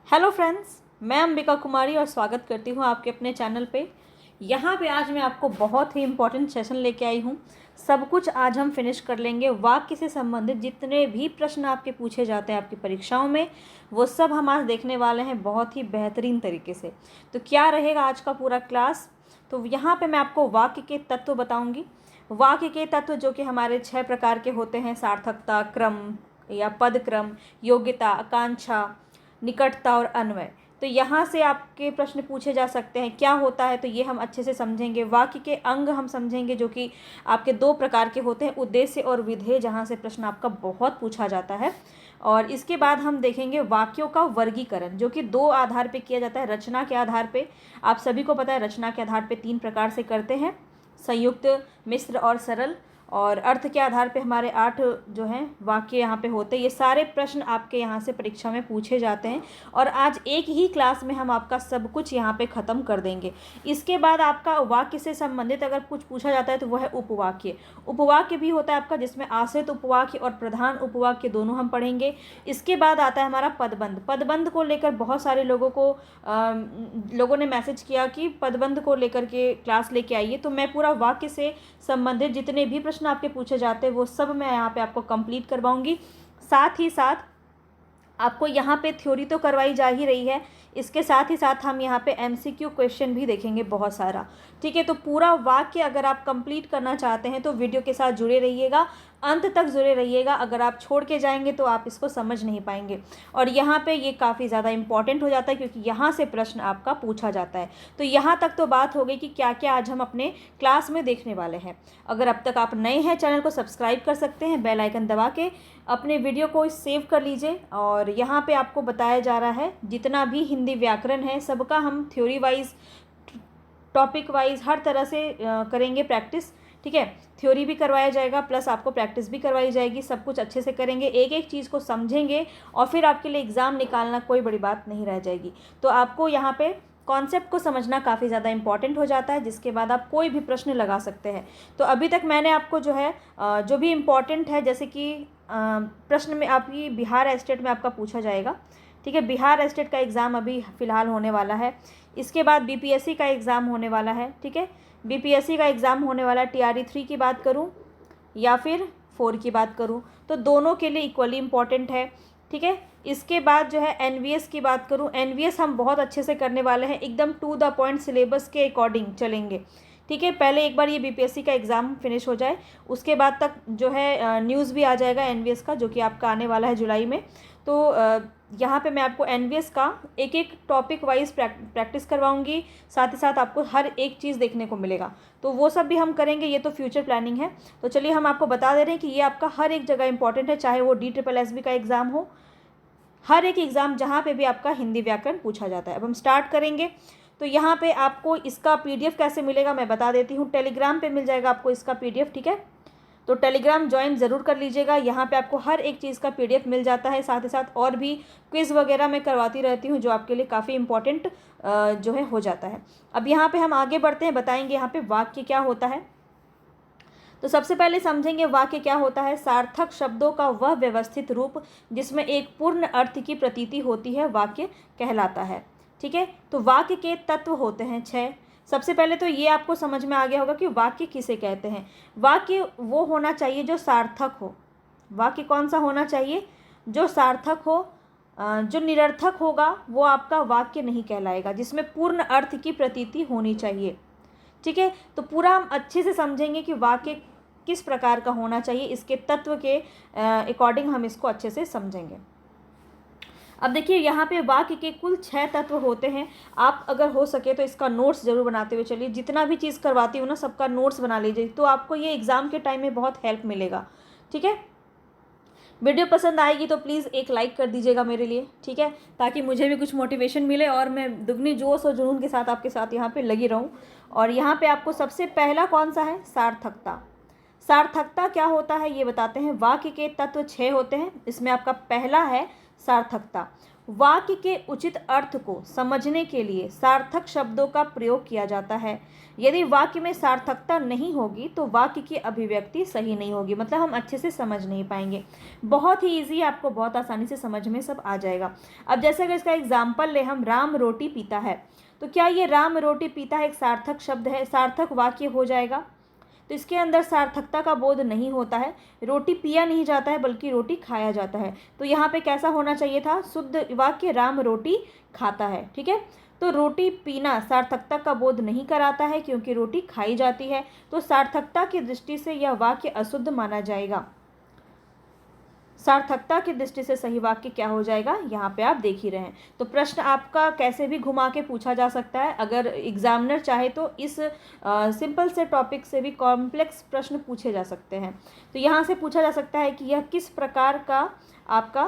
Hello friends, मैं अंबिका कुमारी और स्वागत करती हूँ आपके अपने चैनल पे। यहाँ पे आज मैं आपको बहुत ही इम्पोर्टेंट सेशन लेके आई हूँ। सब कुछ आज हम फिनिश कर लेंगे। वाक्य से संबंधित जितने भी प्रश्न आपके पूछे जाते हैं आपकी परीक्षाओं में, वो सब हम आज देखने वाले हैं बहुत ही बेहतरीन तरीके से। तो क्या रहेगा आज का पूरा क्लास? तो यहाँ पर मैं आपको वाक्य के तत्व बताऊँगी। वाक्य के तत्व जो कि हमारे 6 प्रकार के होते हैं: सार्थकता, क्रम या पद क्रम, योग्यता, आकांक्षा, निकटता और अन्वय। तो यहाँ से आपके प्रश्न पूछे जा सकते हैं। क्या होता है, तो ये हम अच्छे से समझेंगे। वाक्य के अंग हम समझेंगे जो कि आपके 2 प्रकार के होते हैं: उद्देश्य और विधेय, जहाँ से प्रश्न आपका बहुत पूछा जाता है। और इसके बाद हम देखेंगे वाक्यों का वर्गीकरण, जो कि 2 आधार पे किया जाता है। रचना के आधार पे, आप सभी को पता है रचना के आधार पे 3 प्रकार से करते हैं: संयुक्त, मिश्र और सरल। और अर्थ के आधार पे हमारे 8 जो हैं वाक्य यहाँ पे होते हैं। ये सारे प्रश्न आपके यहाँ से परीक्षा में पूछे जाते हैं और आज एक ही क्लास में हम आपका सब कुछ यहाँ पे ख़त्म कर देंगे। इसके बाद आपका वाक्य से संबंधित अगर कुछ पूछा जाता है तो वह है उपवाक्य। उपवाक्य भी होता है आपका, जिसमें आश्रित उपवाक्य और प्रधान उपवाक्य दोनों हम पढ़ेंगे। इसके बाद आता है हमारा पदबंध। पदबंध को लेकर बहुत सारे लोगों ने मैसेज किया कि पदबंध को लेकर के क्लास लेके आइए। तो मैं पूरा वाक्य से संबंधित जितने भी प्रश्न आपके पूछे जाते हैं वो सब मैं यहाँ पे आपको कंप्लीट करवाऊंगी। साथ ही साथ आपको यहाँ पे थ्योरी तो करवाई जा ही रही है, इसके साथ ही साथ हम यहाँ पे एमसीक्यू क्वेश्चन भी देखेंगे बहुत सारा। ठीक है, तो पूरा वाक्य अगर आप कंप्लीट करना चाहते हैं तो वीडियो के साथ जुड़े रहिएगा, अंत तक जुड़े रहिएगा। अगर आप छोड़ के जाएंगे तो आप इसको समझ नहीं पाएंगे। और यहाँ पे ये काफ़ी ज़्यादा इंपॉर्टेंट हो जाता है क्योंकि यहाँ से प्रश्न आपका पूछा जाता है। तो यहाँ तक तो बात हो गई कि क्या क्या आज हम अपने क्लास में देखने वाले हैं। अगर अब तक आप नए हैं, चैनल को सब्सक्राइब कर सकते हैं, बेल आइकन दबा के अपने वीडियो को सेव कर लीजिए। और यहाँ पे आपको बताया जा रहा है जितना भी हिंदी व्याकरण है सबका हम थ्योरी वाइज, टॉपिक वाइज हर तरह से करेंगे प्रैक्टिस। ठीक है, थ्योरी भी करवाया जाएगा प्लस आपको प्रैक्टिस भी करवाई जाएगी। सब कुछ अच्छे से करेंगे, एक एक चीज़ को समझेंगे और फिर आपके लिए एग्ज़ाम निकालना कोई बड़ी बात नहीं रह जाएगी। तो आपको यहाँ पे कॉन्सेप्ट को समझना काफ़ी ज़्यादा इंपॉर्टेंट हो जाता है, जिसके बाद आप कोई भी प्रश्न लगा सकते हैं। तो अभी तक मैंने आपको जो है जो भी इम्पॉर्टेंट है, जैसे कि प्रश्न में आपकी बिहार एस्टेट में आपका पूछा जाएगा। ठीक है, बिहार एस्टेट का एग्ज़ाम अभी फ़िलहाल होने वाला है। इसके बाद बीपीएससी का एग्ज़ाम होने वाला है। ठीक है, बीपीएससी का एग्ज़ाम होने वाला है। टीआरई 3 की बात करूं या फिर 4 की बात करूं तो दोनों के लिए इक्वली इम्पॉर्टेंट है। ठीक है, इसके बाद जो है एनवीएस की बात करूं, एनवीएस हम बहुत अच्छे से करने वाले हैं, एकदम टू द पॉइंट सिलेबस के अकॉर्डिंग चलेंगे। ठीक है, पहले एक बार ये बीपीएससी का एग्ज़ाम फिनिश हो जाए, उसके बाद तक जो है न्यूज़ भी आ जाएगा एनवीएस का, जो कि आपका आने वाला है जुलाई में। तो यहाँ पे मैं आपको एनवीएस का एक एक टॉपिक वाइज प्रैक्टिस करवाऊंगी, साथ ही साथ आपको हर एक चीज़ देखने को मिलेगा। तो वो सब भी हम करेंगे, ये तो फ्यूचर प्लानिंग है। तो चलिए हम आपको बता दे रहे हैं कि ये आपका हर एक जगह इंपॉर्टेंट है, चाहे वो DSSB का एग्ज़ाम हो, हर एक एग्ज़ाम जहाँ पे भी आपका हिंदी व्याकरण पूछा जाता है। अब हम स्टार्ट करेंगे। तो यहाँ पे आपको इसका PDF कैसे मिलेगा मैं बता देती हूँ। टेलीग्राम पे मिल जाएगा आपको इसका PDF। ठीक है, तो टेलीग्राम ज्वाइन ज़रूर कर लीजिएगा। यहाँ पे आपको हर एक चीज़ का PDF मिल जाता है। साथ ही साथ और भी क्विज़ वगैरह मैं करवाती रहती हूँ, जो आपके लिए काफ़ी इंपॉर्टेंट जो है हो जाता है। अब यहाँ पे हम आगे बढ़ते हैं, बताएंगे यहाँ पे वाक्य क्या होता है। तो सबसे पहले समझेंगे वाक्य क्या होता है। सार्थक शब्दों का वह व्यवस्थित रूप जिसमें एक पूर्ण अर्थ की प्रतीति होती है वाक्य कहलाता है। ठीक है, तो वाक्य के तत्व होते हैं 6। सबसे पहले तो ये आपको समझ में आ गया होगा कि वाक्य किसे कहते हैं। वाक्य वो होना चाहिए जो सार्थक हो। वाक्य कौन सा होना चाहिए? जो सार्थक हो। जो निरर्थक होगा वो आपका वाक्य नहीं कहलाएगा, जिसमें पूर्ण अर्थ की प्रतीति होनी चाहिए। ठीक है, तो पूरा हम अच्छे से समझेंगे कि वाक्य किस प्रकार का होना चाहिए, इसके तत्व के अकॉर्डिंग हम इसको अच्छे से समझेंगे। अब देखिए यहाँ पे वाक्य के कुल 6 तत्व होते हैं। आप अगर हो सके तो इसका नोट्स ज़रूर बनाते हुए चलिए। जितना भी चीज़ करवाती हूँ ना, सबका नोट्स बना लीजिए, तो आपको ये एग्ज़ाम के टाइम में बहुत हेल्प मिलेगा। ठीक है, वीडियो पसंद आएगी तो प्लीज़ एक लाइक कर दीजिएगा मेरे लिए। ठीक है, ताकि मुझे भी कुछ मोटिवेशन मिले और मैं दुगनी जोश और जुनून के साथ आपके साथ यहाँ पे लगी रहूँ। और यहाँ पे आपको सबसे पहला कौन सा है? सार्थकता। सार्थकता क्या होता है ये बताते हैं। वाक्य के तत्व 6 होते हैं, इसमें आपका पहला है सार्थकता। वाक्य के उचित अर्थ को समझने के लिए सार्थक शब्दों का प्रयोग किया जाता है। यदि वाक्य में सार्थकता नहीं होगी तो वाक्य की अभिव्यक्ति सही नहीं होगी, मतलब हम अच्छे से समझ नहीं पाएंगे। बहुत ही ईजी, आपको बहुत आसानी से समझ में सब आ जाएगा। अब जैसे अगर इसका एग्जाम्पल ले हम, राम रोटी पीता है, तो क्या ये राम रोटी पीता है एक सार्थक शब्द है, सार्थक वाक्य हो जाएगा? तो इसके अंदर सार्थकता का बोध नहीं होता है। रोटी पिया नहीं जाता है बल्कि रोटी खाया जाता है। तो यहाँ पे कैसा होना चाहिए था? शुद्ध वाक्य, राम रोटी खाता है। ठीक है, तो रोटी पीना सार्थकता का बोध नहीं कराता है क्योंकि रोटी खाई जाती है। तो सार्थकता की दृष्टि से यह वाक्य अशुद्ध माना जाएगा। सार्थकता की दृष्टि से सही वाक्य क्या हो जाएगा? यहाँ पे आप देख ही रहे हैं। तो प्रश्न आपका कैसे भी घुमा के पूछा जा सकता है। अगर एग्जामिनर चाहे तो इस सिंपल से टॉपिक से भी कॉम्प्लेक्स प्रश्न पूछे जा सकते हैं। तो यहाँ से पूछा जा सकता है कि यह किस प्रकार का आपका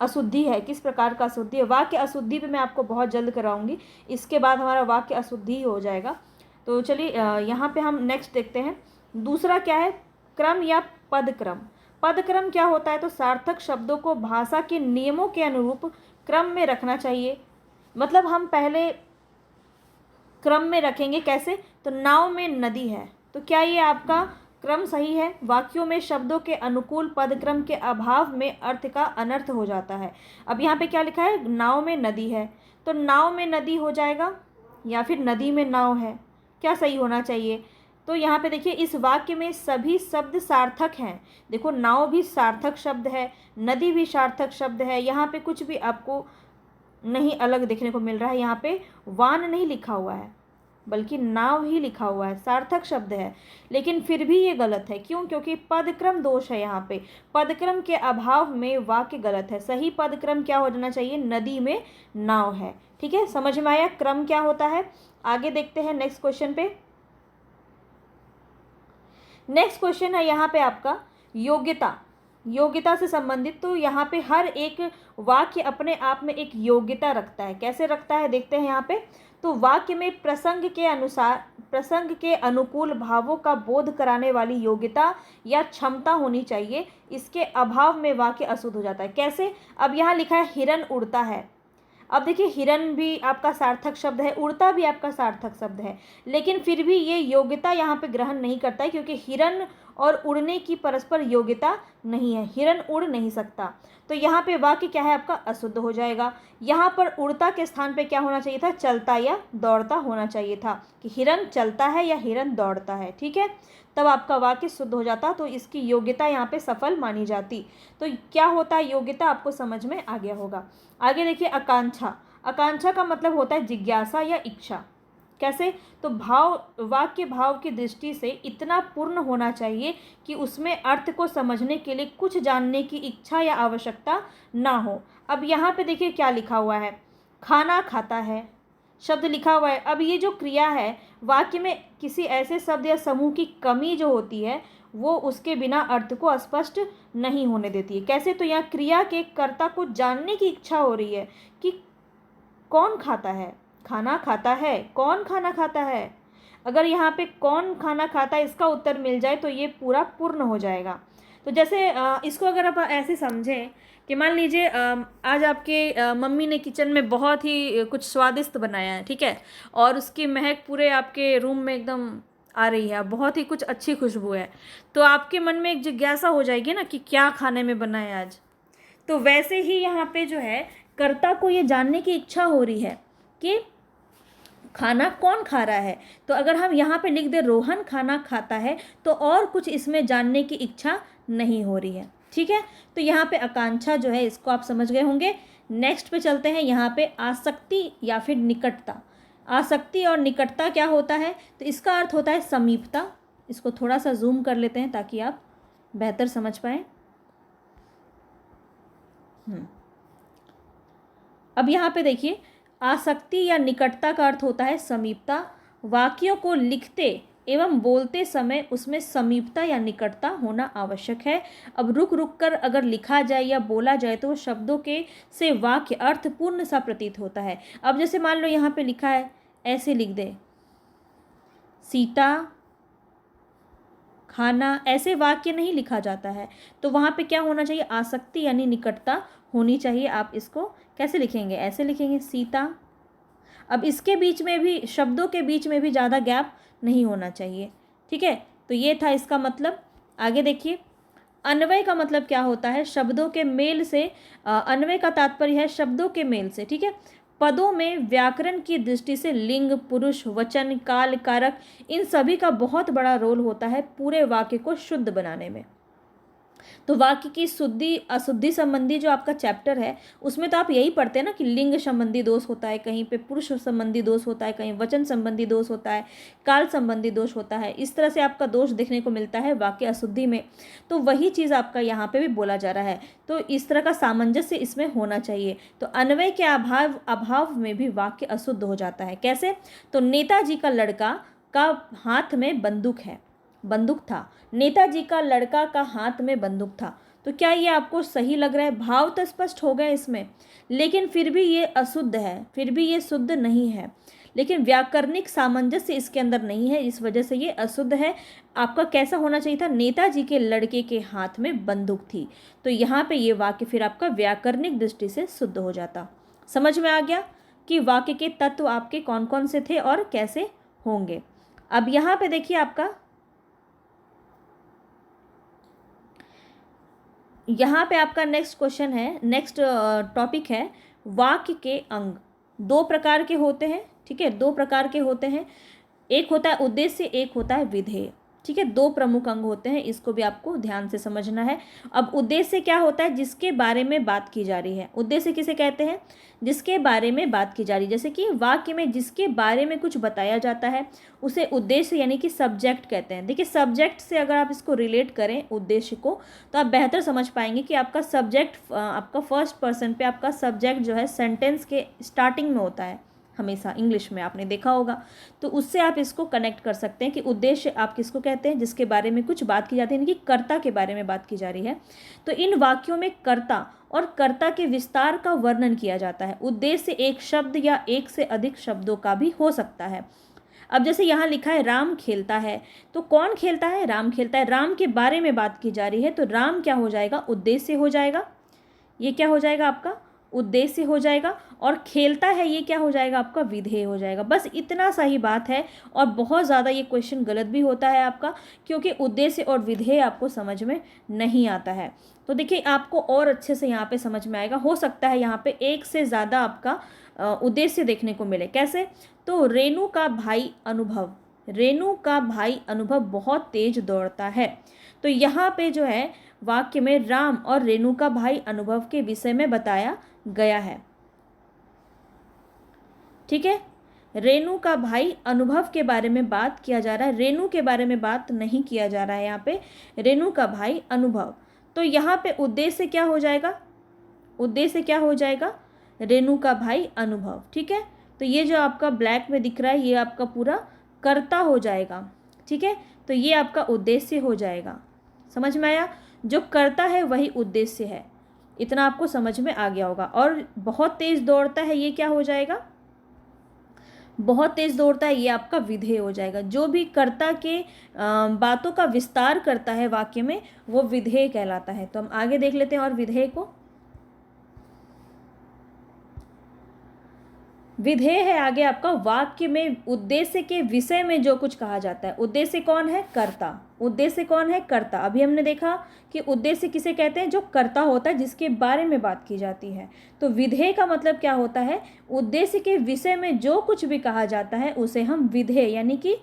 अशुद्धि है, किस प्रकार का अशुद्धि है। वाक्य अशुद्धि पे मैं आपको बहुत जल्द कराऊंगी, इसके बाद हमारा वाक्य अशुद्धि हो जाएगा। तो चलिए यहाँ पे हम नेक्स्ट देखते हैं। दूसरा क्या है? क्रम या पदक्रम। पदक्रम क्या होता है? तो सार्थक शब्दों को भाषा के नियमों के अनुरूप क्रम में रखना चाहिए। मतलब हम पहले क्रम में रखेंगे, कैसे? तो नाव में नदी है, तो क्या ये आपका क्रम सही है? वाक्यों में शब्दों के अनुकूल पदक्रम के अभाव में अर्थ का अनर्थ हो जाता है। अब यहाँ पे क्या लिखा है? नाव में नदी है, तो नाव में नदी हो जाएगा या फिर नदी में नाव है, क्या सही होना चाहिए? तो यहाँ पे देखिए इस वाक्य में सभी शब्द सार्थक हैं। देखो नाव भी सार्थक शब्द है, नदी भी सार्थक शब्द है, यहाँ पे कुछ भी आपको नहीं अलग देखने को मिल रहा है। यहाँ पे वान नहीं लिखा हुआ है बल्कि नाव ही लिखा हुआ है, सार्थक शब्द है। लेकिन फिर भी ये गलत है, क्यों? क्योंकि पदक्रम दोष है। यहाँ पे पदक्रम के अभाव में वाक्य गलत है। सही पदक्रम क्या हो जाना चाहिए? नदी में नाव है। ठीक है, समझ में आया क्रम क्या होता है? आगे देखते हैं नेक्स्ट क्वेश्चन पे। नेक्स्ट क्वेश्चन है यहाँ पे आपका योग्यता, योग्यता से संबंधित। तो यहाँ पे हर एक वाक्य अपने आप में एक योग्यता रखता है। कैसे रखता है देखते हैं यहाँ पे। तो वाक्य में प्रसंग के अनुसार, प्रसंग के अनुकूल भावों का बोध कराने वाली योग्यता या क्षमता होनी चाहिए। इसके अभाव में वाक्य अशुद्ध हो जाता है। कैसे? अब यहाँ लिखा है हिरन उड़ता है। अब देखिए हिरन भी आपका सार्थक शब्द है, उड़ता भी आपका सार्थक शब्द है, लेकिन फिर भी ये योग्यता यहाँ पे ग्रहण नहीं करता है क्योंकि हिरन और उड़ने की परस्पर योग्यता नहीं है। हिरन उड़ नहीं सकता, तो यहाँ पे वाक्य क्या है आपका? अशुद्ध हो जाएगा। यहाँ पर उड़ता के स्थान पे क्या होना चाहिए था? चलता या दौड़ता होना चाहिए था, कि हिरन चलता है या हिरन दौड़ता है। ठीक है, तब आपका वाक्य शुद्ध हो जाता, तो इसकी योग्यता यहाँ पे सफल मानी जाती। तो क्या होता है योग्यता, आपको समझ में आ गया होगा। आगे देखिए आकांक्षा। आकांक्षा का मतलब होता है जिज्ञासा या इच्छा। कैसे? तो वाक्य भाव की दृष्टि से इतना पूर्ण होना चाहिए कि उसमें अर्थ को समझने के लिए कुछ जानने की इच्छा या आवश्यकता ना हो। अब यहाँ पे देखिए क्या लिखा हुआ है? खाना खाता है शब्द लिखा हुआ है। अब ये जो क्रिया है, वाक्य में किसी ऐसे शब्द या समूह की कमी जो होती है वो उसके बिना अर्थ को स्पष्ट नहीं होने देती है। कैसे? तो यहाँ क्रिया के कर्ता को जानने की इच्छा हो रही है कि कौन खाता है, खाना खाता है, कौन खाना खाता है। अगर यहाँ पे कौन खाना खाता है इसका उत्तर मिल जाए तो ये पूरा पूर्ण हो जाएगा। तो जैसे इसको अगर आप ऐसे समझें कि मान लीजिए आज आपके मम्मी ने किचन में बहुत ही कुछ स्वादिष्ट बनाया है, ठीक है, और उसकी महक पूरे आपके रूम में एकदम आ रही है, बहुत ही कुछ अच्छी खुशबू है, तो आपके मन में एक जिज्ञासा हो जाएगी ना कि क्या खाने में बना है आज। तो वैसे ही यहाँ पे जो है कर्ता को ये जानने की इच्छा हो रही है कि खाना कौन खा रहा है। तो अगर हम यहाँ पे लिख दे रोहन खाना खाता है तो और कुछ इसमें जानने की इच्छा नहीं हो रही है। ठीक है, तो यहाँ पे आकांक्षा जो है इसको आप समझ गए होंगे। नेक्स्ट पे चलते हैं। यहाँ पे आसक्ति या फिर निकटता। आसक्ति और निकटता क्या होता है? तो इसका अर्थ होता है समीपता। इसको थोड़ा सा जूम कर लेते हैं ताकि आप बेहतर समझ पाएँ। अब यहाँ पे देखिए आसक्ति या निकटता का अर्थ होता है समीपता। वाक्यों को लिखते एवं बोलते समय उसमें समीपता या निकटता होना आवश्यक है। अब रुक रुक कर अगर लिखा जाए या बोला जाए तो शब्दों के से वाक्य अर्थपूर्ण सा प्रतीत होता है। अब जैसे मान लो यहाँ पे लिखा है, ऐसे लिख दे सीता खाना, ऐसे वाक्य नहीं लिखा जाता है। तो वहाँ पे क्या होना चाहिए? आसक्ति यानी निकटता होनी चाहिए। आप इसको कैसे लिखेंगे, ऐसे लिखेंगे सीता। अब इसके बीच में भी, शब्दों के बीच में भी ज़्यादा गैप नहीं होना चाहिए, ठीक है। तो ये था इसका मतलब। आगे देखिए, अन्वय का मतलब क्या होता है, शब्दों के मेल से। अन्वय का तात्पर्य है शब्दों के मेल से, ठीक है। पदों में व्याकरण की दृष्टि से लिंग, पुरुष, वचन, काल, कारक, इन सभी का बहुत बड़ा रोल होता है पूरे वाक्य को शुद्ध बनाने में। तो वाक्य की शुद्धि अशुद्धि संबंधी जो आपका चैप्टर है उसमें तो आप यही पढ़ते हैं ना कि लिंग संबंधी दोष होता है, कहीं पे पुरुष संबंधी दोष होता है, कहीं वचन संबंधी दोष होता है, काल संबंधी दोष होता है। इस तरह से आपका दोष देखने को मिलता है वाक्य अशुद्धि में। तो वही चीज़ आपका यहाँ पे भी बोला जा रहा है। तो इस तरह का सामंजस्य इसमें होना चाहिए। तो अन्वय के अभाव में भी वाक्य अशुद्ध हो जाता है। कैसे? तो नेताजी का लड़का का हाथ में बंदूक था। नेताजी का लड़का का हाथ में बंदूक था। तो क्या ये आपको सही लग रहा है? भाव तो स्पष्ट हो गए इसमें, लेकिन फिर भी ये अशुद्ध है, फिर भी ये शुद्ध नहीं है, लेकिन व्याकरणिक सामंजस्य इसके अंदर नहीं है, इस वजह से ये अशुद्ध है। आपका कैसा होना चाहिए था? नेताजी के लड़के के हाथ में बंदूक थी। तो यहाँ पे ये वाक्य फिर आपका व्याकरणिक दृष्टि से शुद्ध हो जाता। समझ में आ गया कि वाक्य के तत्व आपके कौन कौन से थे और कैसे होंगे। अब यहाँ पे देखिए, आपका यहाँ पे आपका नेक्स्ट क्वेश्चन है, नेक्स्ट टॉपिक है, वाक्य के अंग दो प्रकार के होते हैं, ठीक है। दो प्रकार के होते हैं, एक होता है उद्देश्य, एक होता है विधेय, ठीक है। दो प्रमुख अंग होते हैं, इसको भी आपको ध्यान से समझना है। अब उद्देश्य क्या होता है? जिसके बारे में बात की जा रही है। उद्देश्य किसे कहते हैं? जिसके बारे में बात की जा रही है। जैसे कि वाक्य में जिसके बारे में कुछ बताया जाता है उसे उद्देश्य यानी कि सब्जेक्ट कहते हैं। देखिए, सब्जेक्ट से अगर आप इसको रिलेट करें उद्देश्य को, तो आप बेहतर समझ पाएंगे कि आपका सब्जेक्ट, आपका फर्स्ट पर्सन पे आपका सब्जेक्ट जो है सेंटेंस के स्टार्टिंग में होता है हमेशा, इंग्लिश में आपने देखा होगा। तो उससे आप इसको कनेक्ट कर सकते हैं कि उद्देश्य आप किसको कहते हैं? जिसके बारे में कुछ बात की जाती है, यानी कि कर्ता के बारे में बात की जा रही है। तो इन वाक्यों में कर्ता और कर्ता के विस्तार का वर्णन किया जाता है। उद्देश्य एक शब्द या एक से अधिक शब्दों का भी हो सकता है। अब जैसे यहाँ लिखा है राम खेलता है, तो कौन खेलता है? राम खेलता है। राम के बारे में बात की जा रही है, तो राम क्या हो जाएगा? उद्देश्य हो जाएगा। ये क्या हो जाएगा? आपका उद्देश्य हो जाएगा। और खेलता है, ये क्या हो जाएगा? आपका विधेय हो जाएगा। बस इतना सा ही बात है। और बहुत ज़्यादा ये क्वेश्चन गलत भी होता है आपका, क्योंकि उद्देश्य और विधेय आपको समझ में नहीं आता है। तो देखिए, आपको और अच्छे से यहाँ पे समझ में आएगा। हो सकता है यहाँ पे एक से ज़्यादा आपका उद्देश्य देखने को मिले। कैसे? तो रेणु का भाई अनुभव बहुत तेज दौड़ता है। तो यहाँ पे जो है वाक्य में राम और रेणु का भाई अनुभव के विषय में बताया गया है, ठीक है। रेणु का भाई अनुभव के बारे में बात किया जा रहा है, रेणु के बारे में बात नहीं किया जा रहा है यहाँ पे। रेणु का भाई अनुभव, तो यहाँ पे उद्देश्य क्या हो जाएगा? उद्देश्य क्या हो जाएगा? रेणु का भाई अनुभव, ठीक है। तो ये जो आपका ब्लैक में दिख रहा है ये आपका पूरा कर्ता हो जाएगा, ठीक है। तो ये आपका उद्देश्य हो जाएगा। समझ में आया? जो कर्ता है वही उद्देश्य है। इतना आपको समझ में आ गया होगा। और बहुत तेज दौड़ता है, ये क्या हो जाएगा? बहुत तेज दौड़ता है, ये आपका विधेय हो जाएगा। जो भी कर्ता के बातों का विस्तार करता है वाक्य में, वो विधेय कहलाता है। तो हम आगे देख लेते हैं और विधेय को। विधेय है आगे आपका वाक्य में उद्देश्य के विषय में जो कुछ कहा जाता है। उद्देश्य कौन है? कर्ता। उद्देश्य कौन है? कर्ता। अभी हमने देखा कि उद्देश्य किसे कहते हैं? जो कर्ता होता है, जिसके बारे में बात की जाती है। तो विधेय का मतलब क्या होता है? उद्देश्य के विषय में जो कुछ भी कहा जाता है उसे हम विधेय यानी कि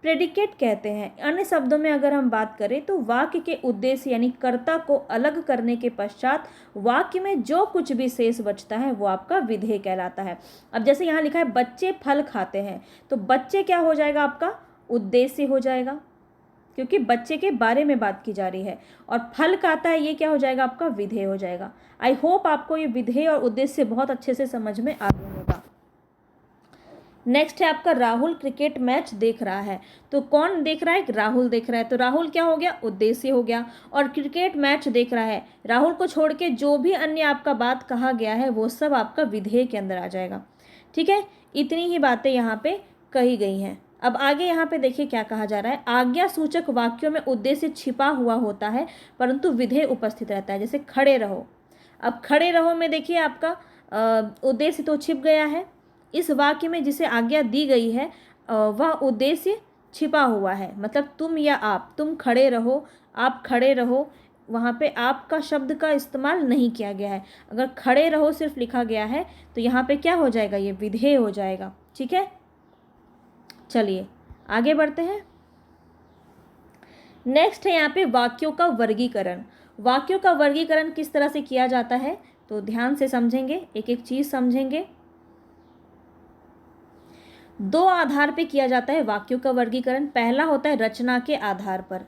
प्रेडिकेट कहते हैं। अन्य शब्दों में अगर हम बात करें तो वाक्य के उद्देश्य यानी कर्ता को अलग करने के पश्चात वाक्य में जो कुछ भी शेष बचता है वो आपका विधेय कहलाता है। अब जैसे यहाँ लिखा है बच्चे फल खाते हैं, तो बच्चे क्या हो जाएगा? आपका उद्देश्य हो जाएगा, क्योंकि बच्चे के बारे में बात की जा रही है। और फल खाता है, ये क्या हो जाएगा? आपका विधेय हो जाएगा। आई होप आपको ये विधेय और उद्देश्य बहुत अच्छे से समझ में आ गया होगा। नेक्स्ट है आपका राहुल क्रिकेट मैच देख रहा है। तो कौन देख रहा है? राहुल देख रहा है। तो राहुल क्या हो गया? उद्देश्य हो गया। और क्रिकेट मैच देख रहा है, राहुल को छोड़ के जो भी अन्य आपका बात कहा गया है वो सब आपका विधेय के अंदर आ जाएगा, ठीक है। इतनी ही बातें यहाँ पे कही गई हैं। अब आगे यहाँ पे देखिए क्या कहा जा रहा है। आज्ञा सूचक वाक्यों में उद्देश्य छिपा हुआ होता है परंतु विधेय उपस्थित रहता है। जैसे खड़े रहो, अब खड़े रहो में देखिए आपका उद्देश्य तो छिप गया है। इस वाक्य में जिसे आज्ञा दी गई है वह उद्देश्य छिपा हुआ है। मतलब तुम या आप, तुम खड़े रहो, आप खड़े रहो, वहाँ पे आपका शब्द का इस्तेमाल नहीं किया गया है। अगर खड़े रहो सिर्फ लिखा गया है तो यहाँ पे क्या हो जाएगा, ये विधेय हो जाएगा। ठीक है, चलिए आगे बढ़ते हैं। नेक्स्ट है यहाँ पे वाक्यों का वर्गीकरण। वाक्यों का वर्गीकरण किस तरह से किया जाता है तो ध्यान से समझेंगे, एक एक चीज समझेंगे। दो आधार पे किया जाता है वाक्यों का वर्गीकरण। पहला होता है रचना के आधार पर।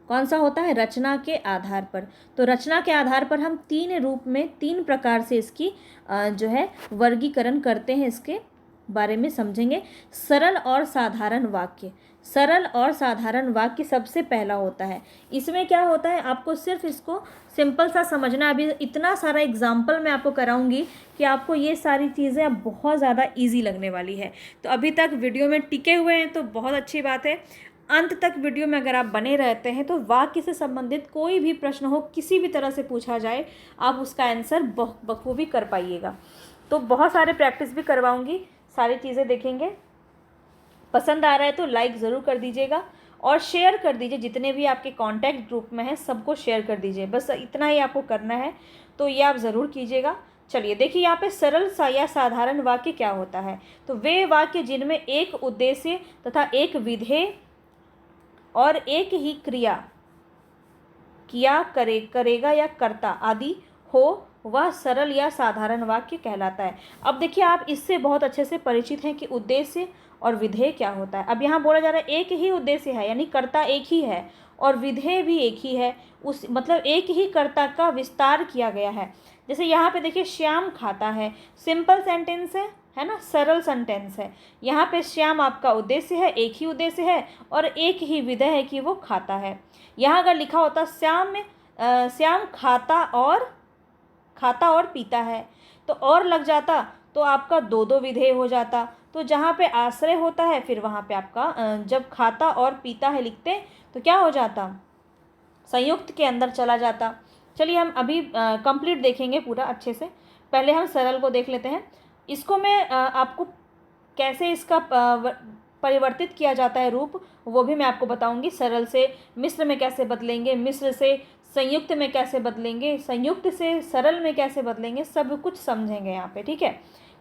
कौन सा होता है, रचना के आधार पर। तो रचना के आधार पर हम तीन रूप में, तीन प्रकार से इसकी जो है वर्गीकरण करते हैं, इसके बारे में समझेंगे। सरल और साधारण वाक्य। सरल और साधारण वाक्य सबसे पहला होता है। इसमें क्या होता है, आपको सिर्फ इसको सिंपल सा समझना। अभी इतना सारा एग्जाम्पल मैं आपको कराऊंगी कि आपको ये सारी चीज़ें अब बहुत ज़्यादा इजी लगने वाली है। तो अभी तक वीडियो में टिके हुए हैं तो बहुत अच्छी बात है। अंत तक वीडियो में अगर आप बने रहते हैं तो वाक्य से संबंधित कोई भी प्रश्न हो, किसी भी तरह से पूछा जाए, आप उसका आंसर बखूबी कर पाइएगा। तो बहुत सारे प्रैक्टिस भी करवाऊंगी, सारी चीज़ें देखेंगे। पसंद आ रहा है तो लाइक ज़रूर कर दीजिएगा और शेयर कर दीजिए। जितने भी आपके कॉन्टैक्ट ग्रुप में हैं सबको शेयर कर दीजिए। बस इतना ही आपको करना है, तो ये आप ज़रूर कीजिएगा। चलिए देखिए यहाँ पे सरल या साधारण वाक्य क्या होता है। तो वे वाक्य जिनमें एक उद्देश्य तथा एक विधेय और एक ही क्रिया, किया, करेगा या करता आदि हो, वह सरल या साधारण वाक्य कहलाता है। अब देखिए आप इससे बहुत अच्छे से परिचित हैं कि उद्देश्य और विधेय क्या होता है। अब यहाँ बोला जा रहा है एक ही उद्देश्य है, यानी कर्ता एक ही है और विधेय भी एक ही है। उस मतलब एक ही कर्ता का विस्तार किया गया है। जैसे यहाँ पे देखिए श्याम खाता है, सिंपल सेंटेंस है ना, सरल सेंटेंस है। यहाँ पे श्याम आपका उद्देश्य है, एक ही उद्देश्य है और एक ही विधेय है कि वो खाता है। यहाँ अगर लिखा होता श्याम खाता और पीता है तो और लग जाता, तो आपका दो दो विधेय हो जाता। तो जहाँ पे आश्रय होता है फिर वहाँ पे आपका जब खाता और पीता है लिखते तो क्या हो जाता, संयुक्त के अंदर चला जाता। चलिए हम अभी कंप्लीट देखेंगे पूरा अच्छे से। पहले हम सरल को देख लेते हैं। इसको मैं आपको कैसे इसका परिवर्तित किया जाता है रूप, वो भी मैं आपको बताऊंगी। सरल से मिश्र में कैसे बदलेंगे, मिश्र से संयुक्त में कैसे बदलेंगे, संयुक्त से सरल में कैसे बदलेंगे, सब कुछ समझेंगे यहाँ पे। ठीक है,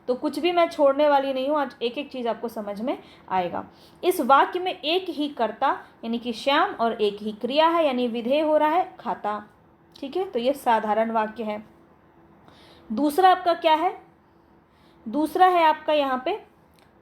तो कुछ भी मैं छोड़ने वाली नहीं हूँ, आज एक एक चीज़ आपको समझ में आएगा। इस वाक्य में एक ही कर्ता यानी कि श्याम और एक ही क्रिया है यानी विधेय हो रहा है खाता। ठीक है, तो ये साधारण वाक्य है। दूसरा आपका क्या है, दूसरा है आपका यहाँ पे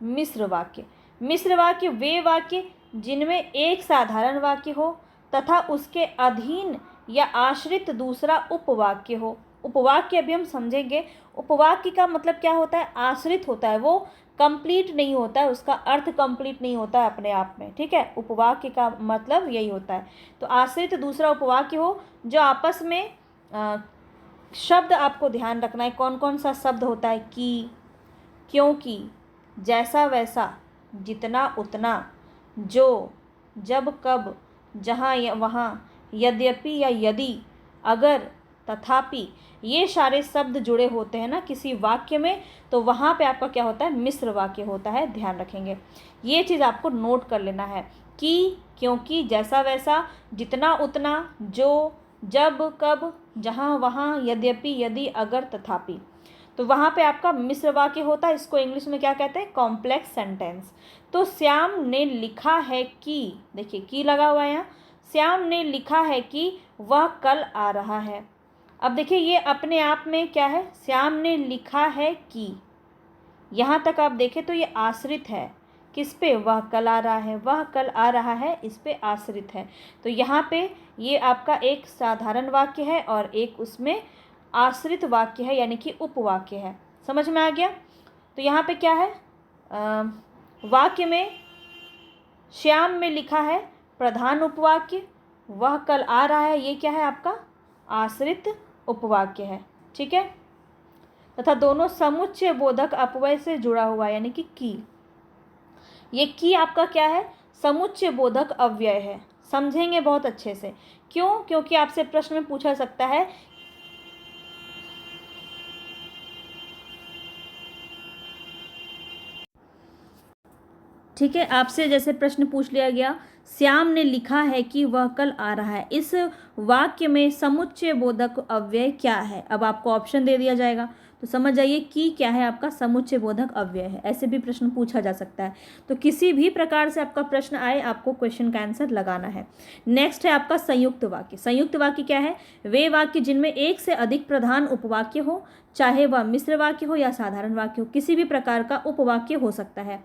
मिश्र वाक्य। मिश्र वाक्य वे वाक्य जिनमें एक साधारण वाक्य हो तथा उसके अधीन या आश्रित दूसरा उपवाक्य हो। उपवाक्य अभी हम समझेंगे। उपवाक्य का मतलब क्या होता है, आश्रित होता है, वो कंप्लीट नहीं होता है, उसका अर्थ कंप्लीट नहीं होता है अपने आप में। ठीक है, उपवाक्य का मतलब यही होता है। तो आश्रित दूसरा उपवाक्य हो जो आपस में शब्द आपको ध्यान रखना है। कौन कौन सा शब्द होता है, कि, क्योंकि, जैसा वैसा, जितना उतना, जो, जब कब, जहाँ या वहाँ, यद्यपि या यदि, अगर, तथापि, ये सारे शब्द जुड़े होते हैं ना किसी वाक्य में, तो वहाँ पे आपका क्या होता है, मिश्र वाक्य होता है। ध्यान रखेंगे, ये चीज़ आपको नोट कर लेना है। कि, क्योंकि, जैसा वैसा, जितना उतना, जो, जब कब, जहाँ वहाँ, यद्यपि यदि, अगर, तथापि, तो वहाँ पे आपका मिश्र वाक्य होता है। इसको इंग्लिश में क्या कहते हैं, कॉम्प्लेक्स सेंटेंस। तो श्याम ने लिखा है कि, देखिए कि लगा हुआ है यहाँ, श्याम ने लिखा है कि वह कल आ रहा है। अब देखिए ये अपने आप में क्या है, श्याम ने लिखा है कि, यहाँ तक आप देखें तो ये आश्रित है किस पे, वह कल आ रहा है, वह कल आ रहा है, इस पे आश्रित है। तो यहाँ पे ये आपका एक साधारण वाक्य है और एक उसमें आश्रित वाक्य है यानी कि उपवाक्य है। समझ में आ गया। तो यहाँ पे क्या है, वाक्य में श्याम में लिखा है प्रधान उपवाक्य, वह कल आ रहा है, ये क्या है आपका आश्रित उपवाक्य है। ठीक है, तथा दोनों समुच्चय बोधक अपव्यय से जुड़ा हुआ है यानी कि ये की आपका क्या है, समुच्चय बोधक अव्यय है। समझेंगे बहुत अच्छे से। क्यों, क्योंकि आपसे प्रश्न में पूछा सकता है ठीक है, आपसे जैसे प्रश्न पूछ लिया गया, श्याम ने लिखा है कि वह कल आ रहा है, इस वाक्य में समुच्चय बोधक अव्यय क्या है। अब आपको ऑप्शन दे दिया जाएगा, तो समझ जाइए कि क्या है आपका समुच्चय बोधक अव्यय है। ऐसे भी प्रश्न पूछा जा सकता है, तो किसी भी प्रकार से आपका प्रश्न आए आपको क्वेश्चन का आंसर लगाना है। नेक्स्ट है आपका संयुक्त वाक्य। संयुक्त वाक्य क्या है? वे वाक्य जिनमें एक से अधिक प्रधान उपवाक्य हो, चाहे वह मिश्र वाक्य हो या साधारण वाक्य हो, किसी भी प्रकार का उपवाक्य हो सकता है,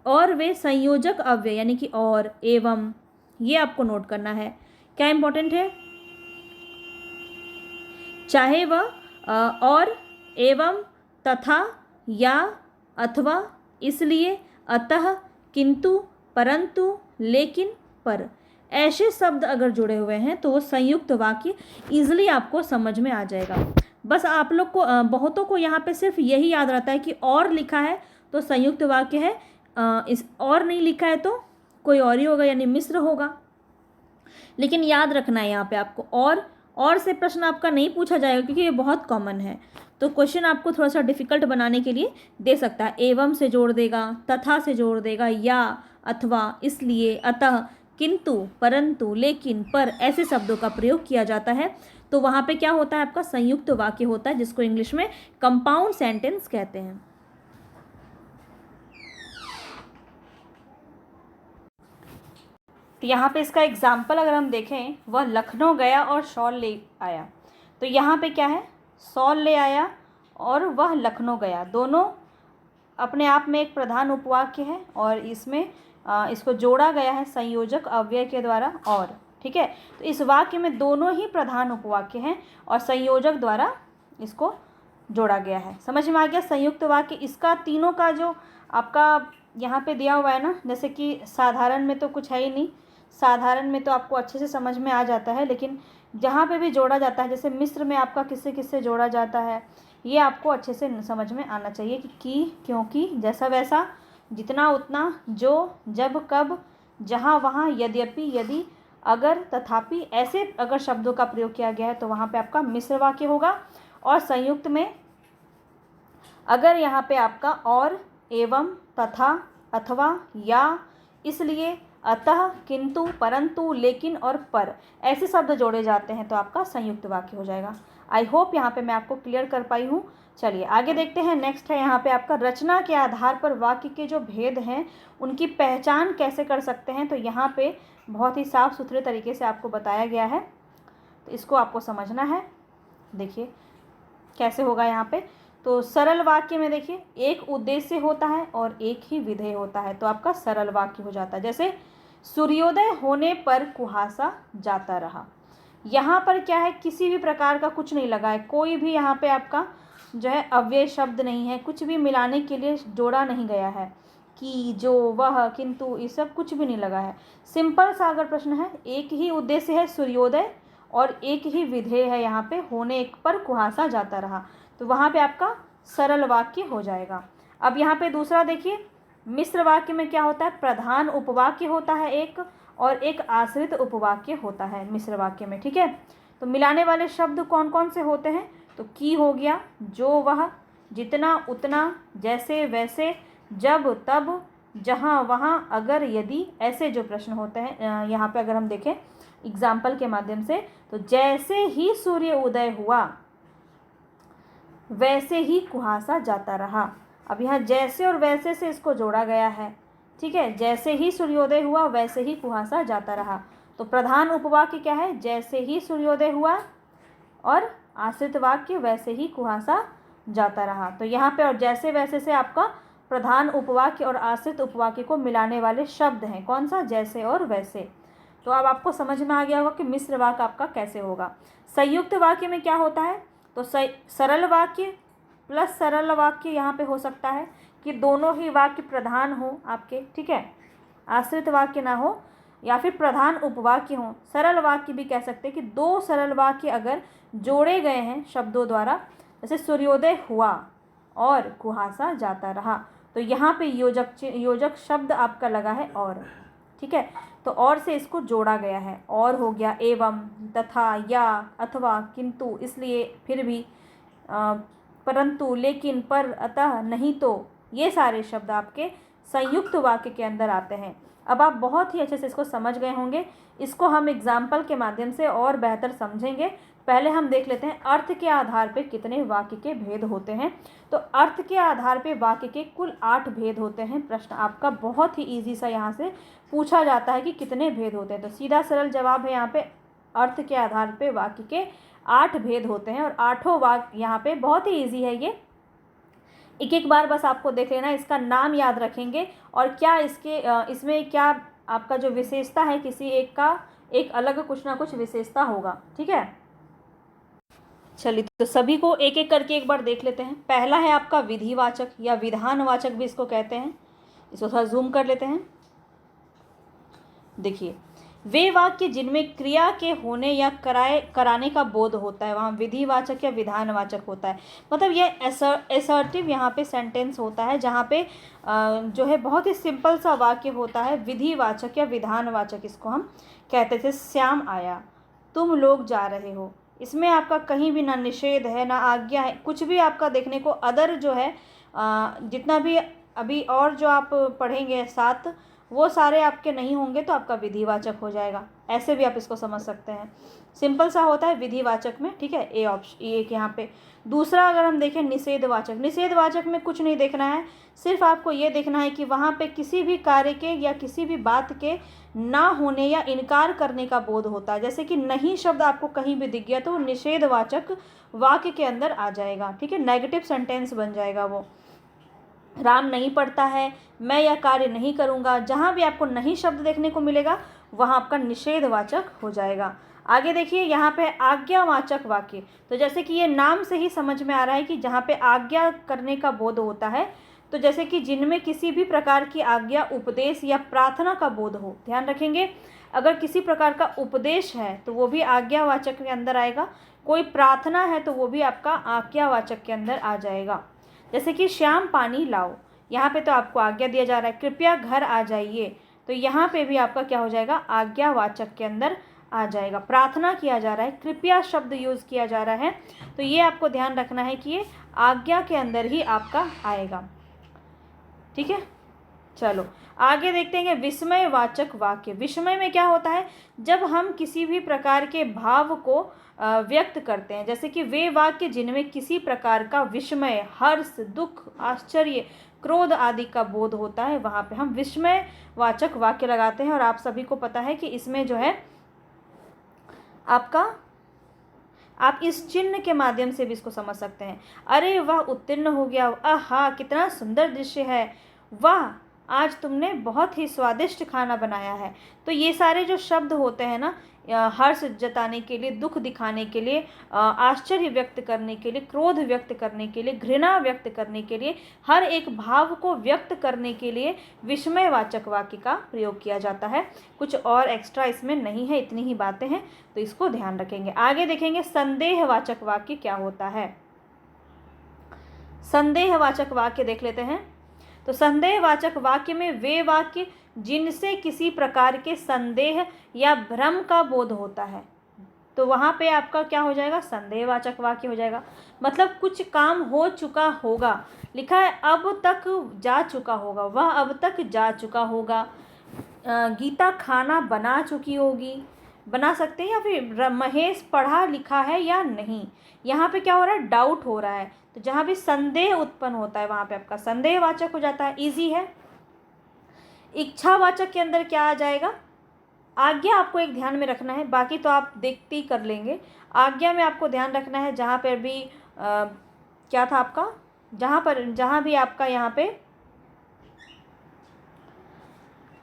और वे संयोजक अव्यय यानी कि और, एवं, ये आपको नोट करना है। क्या इंपॉर्टेंट है? चाहे वह और, एवं, तथा, या, अथवा, इसलिए, अतः, किंतु, परंतु, लेकिन, पर, ऐसे शब्द अगर जुड़े हुए हैं तो वो संयुक्त वाक्य इजीली आपको समझ में आ जाएगा। बस आप लोग को बहुतों को यहाँ पे सिर्फ यही याद रहता है कि और लिखा है तो संयुक्त वाक्य है, इस और नहीं लिखा है तो कोई और ही होगा यानी मिश्र होगा। लेकिन याद रखना है यहाँ पे आपको और से प्रश्न आपका नहीं पूछा जाएगा क्योंकि ये बहुत कॉमन है, तो क्वेश्चन आपको थोड़ा सा डिफिकल्ट बनाने के लिए दे सकता है। एवं से जोड़ देगा, तथा से जोड़ देगा, या, अथवा, इसलिए, अतः, किंतु, परंतु, लेकिन, पर, ऐसे शब्दों का प्रयोग किया जाता है, तो वहाँ पे क्या होता है आपका संयुक्त वाक्य होता है, जिसको इंग्लिश में कंपाउंड सेंटेंस कहते हैं। तो यहाँ पे इसका एग्जाम्पल अगर हम देखें, वह लखनऊ गया और शॉल ले आया, तो यहाँ पे क्या है, शॉल ले आया और वह लखनऊ गया, दोनों अपने आप में एक प्रधान उपवाक्य है और इसमें इसको जोड़ा गया है संयोजक अव्यय के द्वारा और। ठीक है, तो इस वाक्य में दोनों ही प्रधान उपवाक्य हैं और संयोजक द्वारा इसको जोड़ा गया है। समझ में आ गया संयुक्त वाक्य? इसका तीनों का जो आपका यहाँ पे दिया हुआ है ना, जैसे कि साधारण में तो कुछ है ही नहीं, साधारण में तो आपको अच्छे से समझ में आ जाता है, लेकिन जहाँ पे भी जोड़ा जाता है, जैसे मिश्र में आपका किससे किससे जोड़ा जाता है, ये आपको अच्छे से समझ में आना चाहिए कि क्योंकि, जैसा वैसा, जितना उतना, जो, जब, कब, जहाँ वहाँ, यद्यपि, यदि, अगर, तथापि, ऐसे अगर शब्दों का प्रयोग किया गया है तो वहाँ पे आपका मिश्र वाक्य होगा। और संयुक्त में अगर यहाँ पे आपका और, एवं, तथा, अथवा, या, इसलिए, अतः, किंतु, परंतु, लेकिन और पर, ऐसे शब्द जोड़े जाते हैं तो आपका संयुक्त वाक्य हो जाएगा। आई होप यहाँ पे मैं आपको क्लियर कर पाई हूँ। चलिए आगे देखते हैं। नेक्स्ट है यहाँ पे आपका रचना के आधार पर वाक्य के जो भेद हैं उनकी पहचान कैसे कर सकते हैं, तो यहाँ पे बहुत ही साफ सुथरे तरीके से आपको बताया गया है, तो इसको आपको समझना है। देखिए कैसे होगा यहाँ पे, तो सरल वाक्य में देखिए एक उद्देश्य होता है और एक ही विधेय होता है, तो आपका सरल वाक्य हो जाता है। जैसे सूर्योदय होने पर कुहासा जाता रहा, यहाँ पर क्या है, किसी भी प्रकार का कुछ नहीं लगा है, कोई भी यहाँ पे आपका जो है अव्यय शब्द नहीं है, कुछ भी मिलाने के लिए जोड़ा नहीं गया है, कि, जो, वह, किंतु, ये सब कुछ भी नहीं लगा है। सिंपल सा अगर प्रश्न है, एक ही उद्देश्य है सूर्योदय और एक ही विधेय है यहाँ पे होने पर कुहासा जाता रहा, तो वहाँ पे आपका सरल वाक्य हो जाएगा। अब यहाँ पे दूसरा देखिए, मिश्र वाक्य में क्या होता है, प्रधान उपवाक्य होता है एक और एक आश्रित उपवाक्य होता है मिश्र वाक्य में। ठीक है, तो मिलाने वाले शब्द कौन कौन से होते हैं, तो की हो गया, जो, वह, जितना, उतना, जैसे, वैसे, जब, तब, जहाँ, वहाँ, अगर, यदि, ऐसे जो प्रश्न होते हैं यहाँ पे अगर हम देखें एग्जाम्पल के माध्यम से, तो जैसे ही सूर्य उदय हुआ वैसे ही कुहासा जाता रहा। अब यहाँ जैसे और वैसे से इसको जोड़ा गया है। ठीक है, जैसे ही सूर्योदय हुआ वैसे ही कुहासा जाता रहा, तो प्रधान उपवाक्य क्या है, जैसे ही सूर्योदय हुआ, और आश्रित वाक्य वैसे ही कुहासा जाता रहा। तो यहाँ पे और जैसे वैसे से आपका प्रधान उपवाक्य और आश्रित उपवाक्य को मिलाने वाले शब्द हैं, कौन सा, जैसे और वैसे। तो अब आपको समझ में आ गया होगा कि मिश्र वाक्य आपका कैसे होगा। संयुक्त वाक्य में क्या होता है, तो सरल वाक्य प्लस सरल वाक्य यहाँ पे हो सकता है कि दोनों ही वाक्य प्रधान हो आपके, ठीक है, आश्रित वाक्य ना हो, या फिर प्रधान उपवाक्य हो। सरल वाक्य भी कह सकते हैं कि दो सरल वाक्य अगर जोड़े गए हैं शब्दों द्वारा, जैसे सूर्योदय हुआ और कुहासा जाता रहा, तो यहाँ पे योजक शब्द आपका लगा है और। ठीक है, तो और से इसको जोड़ा गया है, और हो गया एवं, तथा, या, अथवा, किंतु, इसलिए, फिर भी, परंतु, लेकिन, पर, अतः, नहीं तो, ये सारे शब्द आपके संयुक्त वाक्य के अंदर आते हैं। अब आप बहुत ही अच्छे से इसको समझ गए होंगे। इसको हम एग्जाम्पल के माध्यम से और बेहतर समझेंगे। पहले हम देख लेते हैं अर्थ के आधार पे कितने वाक्य के भेद होते हैं। तो अर्थ के आधार पे वाक्य के कुल 8 भेद होते हैं। प्रश्न आपका बहुत ही ईजी सा यहाँ से पूछा जाता है कि कितने भेद होते हैं। तो सीधा सरल जवाब है यहाँ पे अर्थ के आधार पे वाक्य के 8 भेद होते हैं और 8 वाक्य यहाँ पे बहुत ही ईजी है। ये एक एक बार बस आपको देख लेना, इसका नाम याद रखेंगे और क्या इसमें क्या आपका जो विशेषता है, किसी एक का एक अलग कुछ ना कुछ विशेषता होगा। ठीक है, चलिए तो सभी को एक एक करके एक बार देख लेते हैं। पहला है आपका विधिवाचक या विधानवाचक भी इसको कहते हैं। इसको थोड़ा जूम कर लेते हैं। देखिए, वे वाक्य जिनमें क्रिया के होने या कराने का बोध होता है वहाँ विधिवाचक या विधानवाचक होता है। मतलब ये असर्टिव यहाँ पे सेंटेंस होता है, जहाँ पे जो है बहुत ही सिंपल सा वाक्य होता है। विधिवाचक या विधानवाचक इसको हम कहते थे। श्याम आया, तुम लोग जा रहे हो। इसमें आपका कहीं भी ना निषेध है ना आज्ञा है, कुछ भी आपका देखने को अदर जो है जितना भी अभी और जो आप पढ़ेंगे साथ वो सारे आपके नहीं होंगे, तो आपका विधिवाचक हो जाएगा। ऐसे भी आप इसको समझ सकते हैं। सिंपल सा होता है विधिवाचक में। ठीक है, ए ऑप्शन एक यहाँ पे। दूसरा अगर हम देखें निषेधवाचक, निषेधवाचक में कुछ नहीं देखना है, सिर्फ आपको ये देखना है कि वहाँ पे किसी भी कार्य के या किसी भी बात के ना होने या इनकार करने का बोध होता है। जैसे कि नहीं शब्द आपको कहीं भी दिख गया तो वो निषेधवाचक वाक्य के अंदर आ जाएगा। ठीक है, नेगेटिव सेंटेंस बन जाएगा वो। राम नहीं पढ़ता है, मैं यह कार्य नहीं करूँगा, जहाँ भी आपको नहीं शब्द देखने को मिलेगा वहाँ आपका निषेधवाचक हो जाएगा। आगे देखिए, यहाँ पे आज्ञावाचक वाक्य। तो जैसे कि ये नाम से ही समझ में आ रहा है कि जहाँ पे आज्ञा करने का बोध होता है, तो जैसे कि जिनमें किसी भी प्रकार की आज्ञा, उपदेश या प्रार्थना का बोध हो। ध्यान रखेंगे, अगर किसी प्रकार का उपदेश है तो वो भी आज्ञावाचक के अंदर आएगा, कोई प्रार्थना है तो वो भी आपका आज्ञावाचक के अंदर आ जाएगा। जैसे कि श्याम पानी लाओ, यहाँ पे तो आपको आज्ञा दिया जा रहा है। कृपया घर आ जाइए, तो यहाँ पे भी आपका क्या हो जाएगा, आज्ञावाचक के अंदर आ जाएगा। प्रार्थना किया जा रहा है, कृपया शब्द यूज़ किया जा रहा है, तो ये आपको ध्यान रखना है कि ये आज्ञा के अंदर ही आपका आएगा। ठीक है, चलो आगे देखते हैं विस्मयवाचक वाक्य। विस्मय में क्या होता है, जब हम किसी भी प्रकार के भाव को व्यक्त करते हैं। जैसे कि वे वाक्य जिनमें किसी प्रकार का विस्मय, हर्ष, दुख, आश्चर्य, क्रोध आदि का बोध होता है, वहाँ पे हम विस्मयवाचक वाक्य लगाते हैं। और आप सभी को पता है कि इसमें जो है आपका, आप इस चिन्ह के माध्यम से भी इसको समझ सकते हैं। अरे वाह, उत्तीर्ण हो गया, आहा कितना सुंदर दृश्य है, वाह आज तुमने बहुत ही स्वादिष्ट खाना बनाया है। तो ये सारे जो शब्द होते हैं ना, हर्ष जताने के लिए, दुख दिखाने के लिए, आश्चर्य व्यक्त करने के लिए, क्रोध व्यक्त करने के लिए, घृणा व्यक्त करने के लिए, हर एक भाव को व्यक्त करने के लिए विस्मयवाचक वाक्य का प्रयोग किया जाता है। कुछ और एक्स्ट्रा इसमें नहीं है, इतनी ही बातें हैं, तो इसको ध्यान रखेंगे। आगे देखेंगे संदेहवाचक वाक्य क्या होता है। संदेहवाचक वाक्य देख लेते हैं। तो संदेहवाचक वाक्य में वे वाक्य जिनसे किसी प्रकार के संदेह या भ्रम का बोध होता है, तो वहाँ पे आपका क्या हो जाएगा, संदेहवाचक वाक्य हो जाएगा। मतलब कुछ काम हो चुका होगा, लिखा है अब तक जा चुका होगा, वह अब तक जा चुका होगा। गीता खाना बना चुकी होगी, बना सकते हैं, या फिर महेश पढ़ा लिखा है या नहीं। यहाँ पे क्या हो रहा है, डाउट हो रहा है। तो जहाँ भी संदेह उत्पन्न होता है वहाँ पे आपका संदेहवाचक हो जाता है। इजी है। इच्छावाचक के अंदर क्या आ जाएगा, आज्ञा आपको एक ध्यान में रखना है, बाकी तो आप देखते ही कर लेंगे। आज्ञा में आपको ध्यान रखना है, जहाँ पर भी क्या था आपका, जहाँ भी आपका यहाँ पे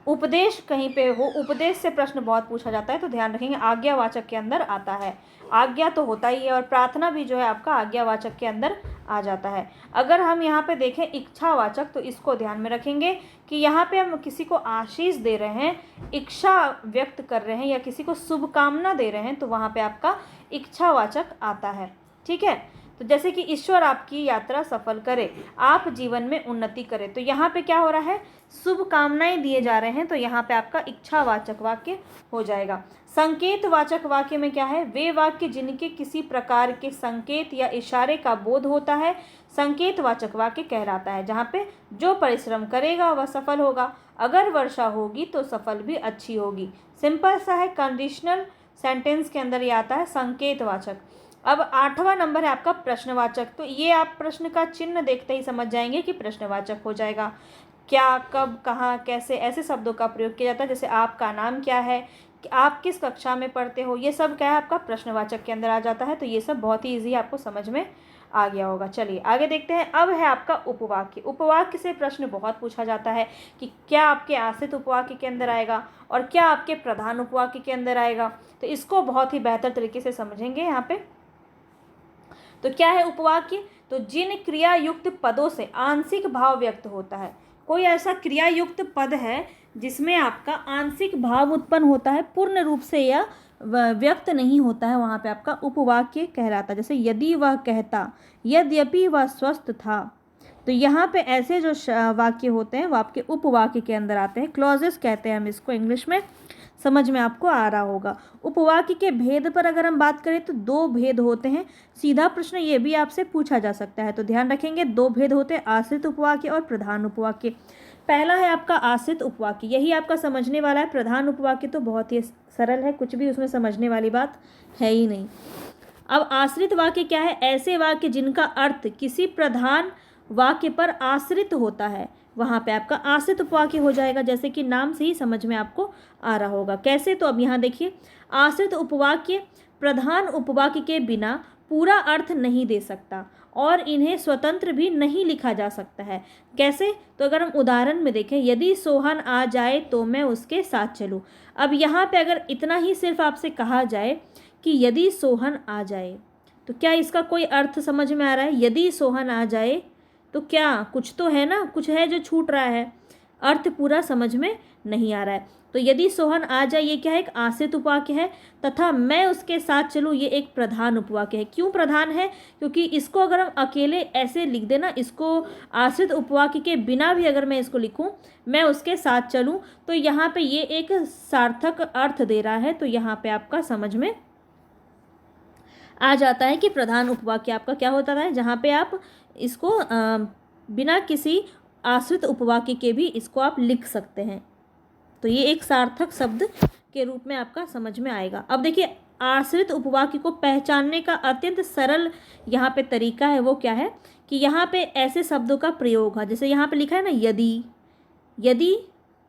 उपदेश कहीं पे हो, उपदेश से प्रश्न बहुत पूछा जाता है, तो ध्यान रखेंगे आज्ञावाचक के अंदर आता है। आज्ञा तो होता ही है, और प्रार्थना भी जो है आपका आज्ञावाचक के अंदर आ जाता है। अगर हम यहाँ पे देखें इच्छावाचक, तो इसको ध्यान में रखेंगे कि यहाँ पे हम किसी को आशीष दे रहे हैं, इच्छा व्यक्त कर रहे हैं या किसी को शुभकामना दे रहे हैं, तो वहाँ पे आपका इच्छावाचक आता है। ठीक है, तो जैसे कि ईश्वर आपकी यात्रा सफल करे, आप जीवन में उन्नति करें, तो यहाँ पे क्या हो रहा है, शुभकामनाएं दिए जा रहे हैं, तो यहाँ पे आपका इच्छावाचक वाक्य हो जाएगा। संकेतवाचक वाक्य में क्या है, वे वाक्य जिनके किसी प्रकार के संकेत या इशारे का बोध होता है, संकेतवाचक वाक्य कहलाता है, जहाँ पे जो परिश्रम करेगा वह सफल होगा, अगर वर्षा होगी तो सफल भी अच्छी होगी। सिंपल सा है, कंडीशनल सेंटेंस के अंदर ये आता है संकेतवाचक। अब 8वां नंबर है आपका प्रश्नवाचक। तो ये आप प्रश्न का चिन्ह देखते ही समझ जाएंगे कि प्रश्नवाचक हो जाएगा। क्या, कब, कहाँ, कैसे, ऐसे शब्दों का प्रयोग किया जाता है। जैसे आपका नाम क्या है, कि आप किस कक्षा में पढ़ते हो, ये सब क्या है आपका प्रश्नवाचक के अंदर आ जाता है। तो ये सब बहुत ही ईजी आपको समझ में आ गया होगा। चलिए आगे देखते हैं। अब है आपका उपवाक्य। उपवाक्य से प्रश्न बहुत पूछा जाता है कि क्या आपके आश्रित उपवाक्य के अंदर आएगा और क्या आपके प्रधान उपवाक्य के अंदर आएगा। तो इसको बहुत ही बेहतर तरीके से समझेंगे यहाँ पे। तो क्या है उपवाक्य? तो जिन क्रिया युक्त पदों से आंशिक भाव व्यक्त होता है। कोई ऐसा क्रिया युक्त पद है जिसमें आपका आंशिक भाव उत्पन्न होता है, पूर्ण रूप से यह व्यक्त नहीं होता है, वहाँ पे आपका उपवाक्य कहलाता है। जैसे यदि वह कहता, यद्यपि वह स्वस्थ था। तो यहाँ पे ऐसे जो वाक्य होते हैं वो आपके उपवाक्य के अंदर आते हैं। क्लॉजेस कहते हैं हम इसको इंग्लिश में, समझ में आपको आ रहा होगा। उपवाक्य के भेद पर अगर हम बात करें तो 2 भेद होते हैं। सीधा प्रश्न ये भी आपसे पूछा जा सकता है, तो ध्यान रखेंगे 2 भेद होते हैं, आश्रित उपवाक्य और प्रधान उपवाक्य। पहला है आपका आश्रित उपवाक्य, यही आपका समझने वाला है। प्रधान उपवाक्य तो बहुत ही सरल है, कुछ भी उसमें समझने वाली बात है ही नहीं। अब आश्रित वाक्य क्या है? ऐसे वाक्य जिनका अर्थ किसी प्रधान वाक्य पर आश्रित होता है, वहाँ पे आपका आश्रित उपवाक्य हो जाएगा। जैसे कि नाम से ही समझ में आपको आ रहा होगा। कैसे? तो अब यहाँ देखिए, आश्रित उपवाक्य प्रधान उपवाक्य के बिना पूरा अर्थ नहीं दे सकता और इन्हें स्वतंत्र भी नहीं लिखा जा सकता है। कैसे? तो अगर हम उदाहरण में देखें, यदि सोहन आ जाए तो मैं उसके साथ चलूँ। अब यहाँ पे अगर इतना ही सिर्फ आपसे कहा जाए कि यदि सोहन आ जाए, तो क्या इसका कोई अर्थ समझ में आ रहा है? यदि सोहन आ जाए तो क्या कुछ तो है ना, कुछ है जो छूट रहा है, अर्थ पूरा समझ में नहीं आ रहा है। तो यदि सोहन आ जाए ये क्या है? एक आश्रित उपवाक्य है। तथा मैं उसके साथ चलूँ ये एक प्रधान उपवाक्य है। क्यों प्रधान है? क्योंकि इसको अगर हम अकेले ऐसे लिख देना, इसको आश्रित उपवाक्य के बिना भी अगर मैं इसको लिखूँ, मैं उसके साथ चलूँ, तो यहाँ पे ये एक सार्थक अर्थ दे रहा है। तो यहाँ पे आपका समझ में आ जाता है कि प्रधान उपवाक्य आपका क्या होता है, जहाँ पे आप इसको बिना किसी आश्रित उपवाक्य के भी इसको आप लिख सकते हैं। तो ये एक सार्थक शब्द के रूप में आपका समझ में आएगा। अब देखिए, आश्रित उपवाक्य को पहचानने का अत्यंत सरल यहाँ पे तरीका है। वो क्या है कि यहाँ पे ऐसे शब्दों का प्रयोग है। जैसे यहाँ पे लिखा है ना यदि, यदि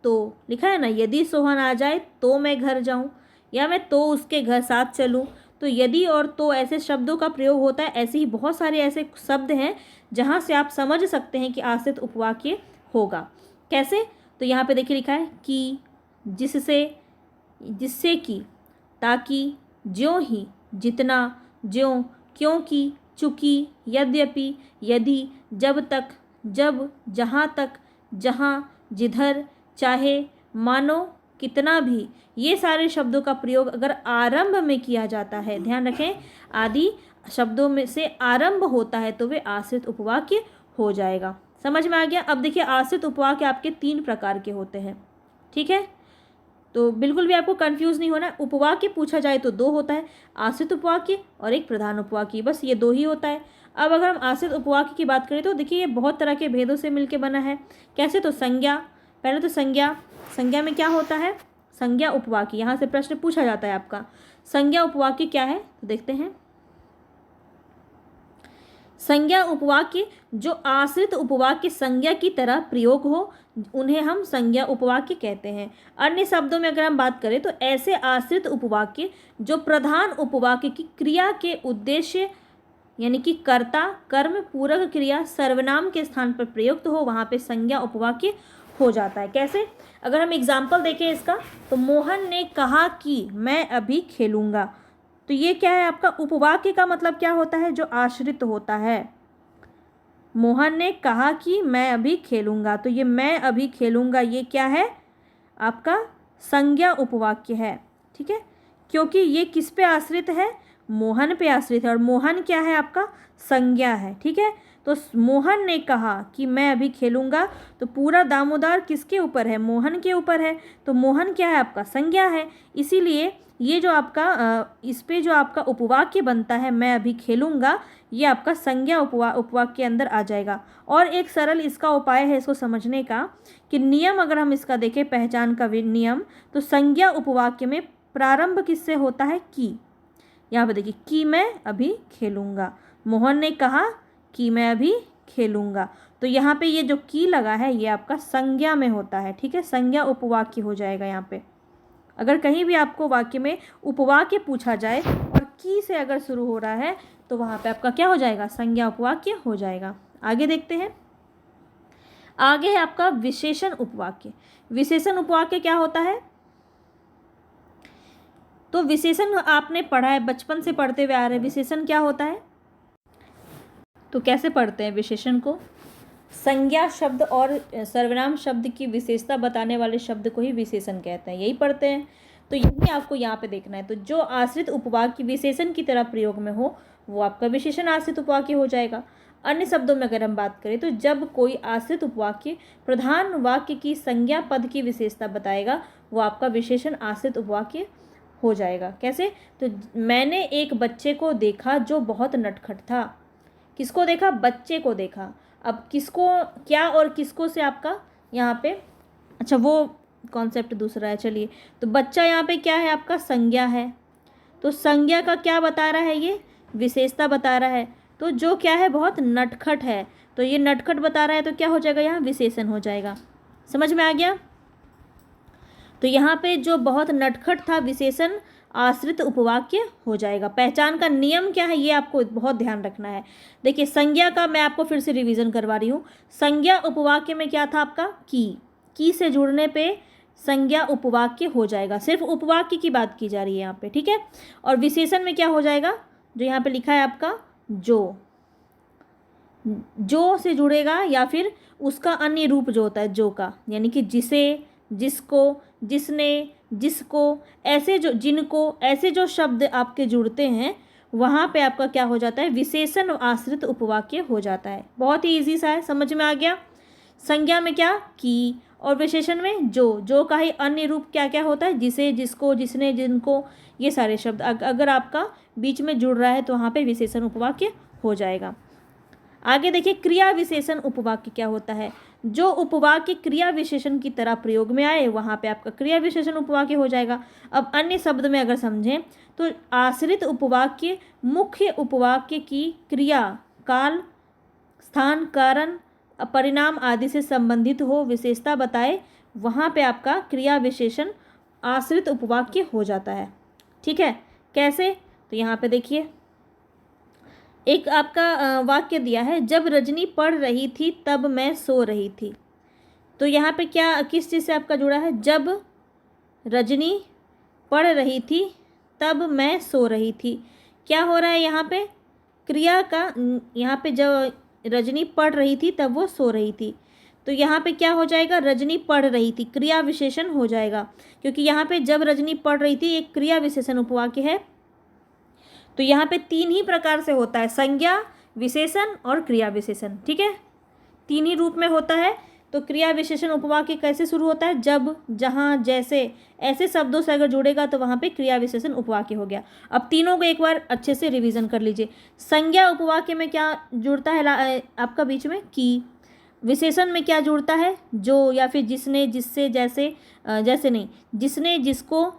तो लिखा है ना, यदि सोहन आ जाए तो मैं घर जाऊँ, या मैं तो उसके घर साथ चलूँ। तो यदि और तो ऐसे शब्दों का प्रयोग होता है। ऐसे ही बहुत सारे ऐसे शब्द हैं जहाँ से आप समझ सकते हैं कि आश्रित उपवाक्य होगा। कैसे? तो यहाँ पे देखिए लिखा है कि, जिससे, जिससे कि, ताकि, ज्यों ही, जितना, ज्यों, क्योंकि, चूंकि, यद्यपि, यदि, जब तक, जब, जहाँ तक, जहाँ, जिधर, चाहे, मानो, कितना भी, ये सारे शब्दों का प्रयोग अगर आरंभ में किया जाता है, ध्यान रखें, आदि शब्दों में से आरंभ होता है तो वे आश्रित उपवाक्य हो जाएगा। समझ में आ गया? अब देखिए, आश्रित उपवाक्य आपके 3 प्रकार के होते हैं। ठीक है, तो बिल्कुल भी आपको कंफ्यूज नहीं होना। उपवाक्य पूछा जाए तो 2 होता है, आश्रित उपवाक्य और एक प्रधान उपवाक्य, बस ये 2 ही होता है। अब अगर हम आश्रित उपवाक्य की बात करें तो देखिए, ये बहुत तरह के भेदों से मिलकर बना है। कैसे? तो संज्ञा, पहले तो संज्ञा, संज्ञा में क्या होता है? संज्ञा उपवाक्य, यहाँ से प्रश्न पूछा जाता है आपका, संज्ञा उपवाक्य क्या है? तो देखते हैं। संज्ञा उपवाक्य जो आश्रित उपवाक्य संज्ञा की तरह प्रयोग हो, उन्हें हम संज्ञा उपवाक्य कहते हैं। अन्य शब्दों में अगर हम बात करें तो ऐसे आश्रित उपवाक्य जो प्रधान उपवाक्य की क्रिया के उद्देश्य यानी कि कर्ता, कर्म, पूरक क्रिया, सर्वनाम के स्थान पर प्रयुक्त हो, वहाँ पे संज्ञा उपवाक्य हो जाता है। कैसे? अगर हम एग्जाम्पल देखें इसका, तो मोहन ने कहा कि मैं अभी खेलूँगा। तो ये क्या है आपका? उपवाक्य का मतलब क्या होता है? जो आश्रित होता है। मोहन ने कहा कि मैं अभी खेलूँगा, तो ये मैं अभी खेलूँगा ये क्या है? आपका संज्ञा उपवाक्य है। ठीक है, क्योंकि ये किस पे आश्रित है? मोहन पे आश्रित है, और मोहन क्या है? आपका संज्ञा है। ठीक है, तो मोहन ने कहा कि मैं अभी खेलूंगा, तो पूरा दामोदर किसके ऊपर है? मोहन के ऊपर है। तो मोहन क्या है? आपका संज्ञा है। इसीलिए ये जो आपका इस पे जो आपका उपवाक्य बनता है मैं अभी खेलूंगा, ये आपका संज्ञा उपवाक्य के अंदर आ जाएगा। और एक सरल इसका उपाय है इसको समझने का कि नियम अगर हम इसका देखें, पहचान का नियम, तो संज्ञा उपवाक्य में प्रारंभ किससे होता है? की। यहाँ पे देखिए, कि मैं अभी खेलूंगा। मोहन ने कहा कि मैं अभी खेलूंगा। तो यहाँ पे ये जो की लगा है ये आपका संज्ञा में होता है। ठीक है, संज्ञा उपवाक्य हो जाएगा। यहाँ पे अगर कहीं भी आपको वाक्य में उपवाक्य पूछा जाए और की से अगर शुरू हो रहा है तो वहाँ पे आपका क्या हो जाएगा? संज्ञा उपवाक्य हो जाएगा। आगे देखते हैं। आगे है आपका विशेषण उपवाक्य। विशेषण उपवाक्य क्या होता है? तो विशेषण आपने पढ़ा है, बचपन से पढ़ते हुए आ रहे हैं। विशेषण क्या होता है? तो कैसे पढ़ते हैं विशेषण को? संज्ञा शब्द और सर्वनाम शब्द की विशेषता बताने वाले शब्द को ही विशेषण कहते हैं, यही पढ़ते हैं। तो यही आपको यहाँ पे देखना है। तो जो आश्रित उपवाक्य विशेषण की तरह प्रयोग में हो वो आपका विशेषण आश्रित उपवाक्य हो जाएगा। अन्य शब्दों में अगर हम बात करें तो जब कोई आश्रित उपवाक्य प्रधान वाक्य की संज्ञा पद की विशेषता बताएगा वो आपका विशेषण आश्रित उपवाक्य हो जाएगा। कैसे? तो मैंने एक बच्चे को देखा जो बहुत नटखट था। किसको देखा? बच्चे को देखा। अब किसको, क्या और किसको से आपका यहाँ पे, अच्छा वो कॉन्सेप्ट दूसरा है। चलिए, तो बच्चा यहाँ पे क्या है? आपका संज्ञा है। तो संज्ञा का क्या बता रहा है? ये विशेषता बता रहा है। तो जो क्या है? बहुत नटखट है। तो ये नटखट बता रहा है तो क्या हो जाएगा? यहाँ विशेषण हो जाएगा। समझ में आ गया? तो यहाँ पे जो बहुत नटखट था विशेषण आश्रित उपवाक्य हो जाएगा। पहचान का नियम क्या है ये आपको बहुत ध्यान रखना है। देखिए, संज्ञा का मैं आपको फिर से रिवीजन करवा रही हूँ। संज्ञा उपवाक्य में क्या था आपका? की से जुड़ने पे संज्ञा उपवाक्य हो जाएगा। सिर्फ उपवाक्य की बात की जा रही है यहाँ पे, ठीक है। और विशेषण में क्या हो जाएगा? जो यहाँ पे लिखा है आपका जो से जुड़ेगा, या फिर उसका अन्य रूप जो होता है जो का, यानी कि जिसे, जिसको, जिसने, जिसको, ऐसे जो, जिनको, ऐसे जो शब्द आपके जुड़ते हैं वहाँ पे आपका क्या हो जाता है? विशेषण आश्रित उपवाक्य हो जाता है। बहुत ही इजी सा है, समझ में आ गया। संज्ञा में क्या? की, और विशेषण में जो का ही अन्य रूप क्या क्या होता है? जिसे, जिसको, जिसने, जिनको, ये सारे शब्द अगर आपका बीच में जुड़ रहा है तो वहाँ पे विशेषण उपवाक्य हो जाएगा। आगे देखिए, क्रिया विशेषण उपवाक्य क्या होता है? जो उपवाक्य क्रिया विशेषण की तरह प्रयोग में आए वहाँ पे आपका क्रिया विशेषण उपवाक्य हो जाएगा। अब अन्य शब्द में अगर समझें तो आश्रित उपवाक्य मुख्य उपवाक्य की क्रिया, काल, स्थान, कारण, परिणाम आदि से संबंधित हो, विशेषता बताए, वहाँ पे आपका क्रिया विशेषण आश्रित उपवाक्य हो जाता है। ठीक है, कैसे? तो यहाँ पे देखिए, एक आपका वाक्य दिया है, जब रजनी पढ़ रही थी तब मैं सो रही थी। तो यहाँ पे क्या, किस चीज़ से आपका जुड़ा है? जब रजनी पढ़ रही थी तब मैं सो रही थी। क्या हो रहा है यहाँ पे? क्रिया का, यहाँ पे जब रजनी पढ़ रही थी तब वो सो रही थी, तो यहाँ पे क्या हो जाएगा? रजनी पढ़ रही थी, क्रिया विशेषण हो जाएगा, क्योंकि यहाँ पे जब रजनी पढ़ रही थी एक क्रिया विशेषण उपवाक्य है। तो यहाँ पे तीन ही प्रकार से होता है, संज्ञा, विशेषण और क्रिया विशेषण। ठीक है, तीन ही रूप में होता है। तो क्रिया विशेषण उपवाक्य कैसे शुरू होता है? जब, जहाँ, जैसे, ऐसे शब्दों से अगर जुड़ेगा तो वहाँ पे क्रिया विशेषण उपवाक्य हो गया। अब तीनों को एक बार अच्छे से रिवीजन कर लीजिए। संज्ञा उपवाक्य में क्या जुड़ता है आपका बीच में? की। विशेषण में क्या जुड़ता है? जो, या फिर जिसने, जिससे, जैसे, जैसे नहीं, जिसने, जिसको,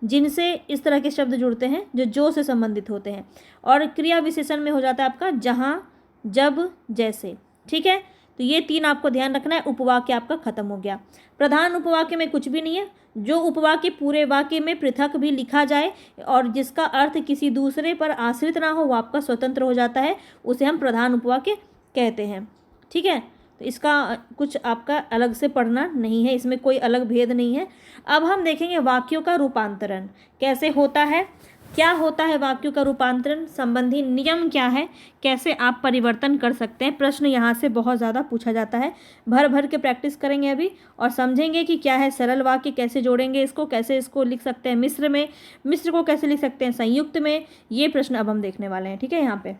जिनसे, इस तरह के शब्द जुड़ते हैं जो से संबंधित होते हैं। और क्रिया विशेषण में हो जाता है आपका जहाँ, जब, जैसे। ठीक है, तो ये तीन आपको ध्यान रखना है। उपवाक्य आपका खत्म हो गया। प्रधान उपवाक्य में कुछ भी नहीं है। जो उपवाक्य पूरे वाक्य में पृथक भी लिखा जाए और जिसका अर्थ किसी दूसरे पर आश्रित ना हो वो आपका स्वतंत्र हो जाता है, उसे हम प्रधान उपवाक्य कहते हैं। ठीक है, तो इसका कुछ आपका अलग से पढ़ना नहीं है, इसमें कोई अलग भेद नहीं है। अब हम देखेंगे वाक्यों का रूपांतरण कैसे होता है, क्या होता है वाक्यों का रूपांतरण संबंधी नियम क्या है, कैसे आप परिवर्तन कर सकते हैं। प्रश्न यहाँ से बहुत ज़्यादा पूछा जाता है। भर भर के प्रैक्टिस करेंगे अभी और समझेंगे कि क्या है सरल वाक्य, कैसे जोड़ेंगे इसको, कैसे इसको लिख सकते हैं मिश्र में, मिश्र को कैसे लिख सकते हैं संयुक्त में। ये प्रश्न अब हम देखने वाले हैं। ठीक है, यहाँ पे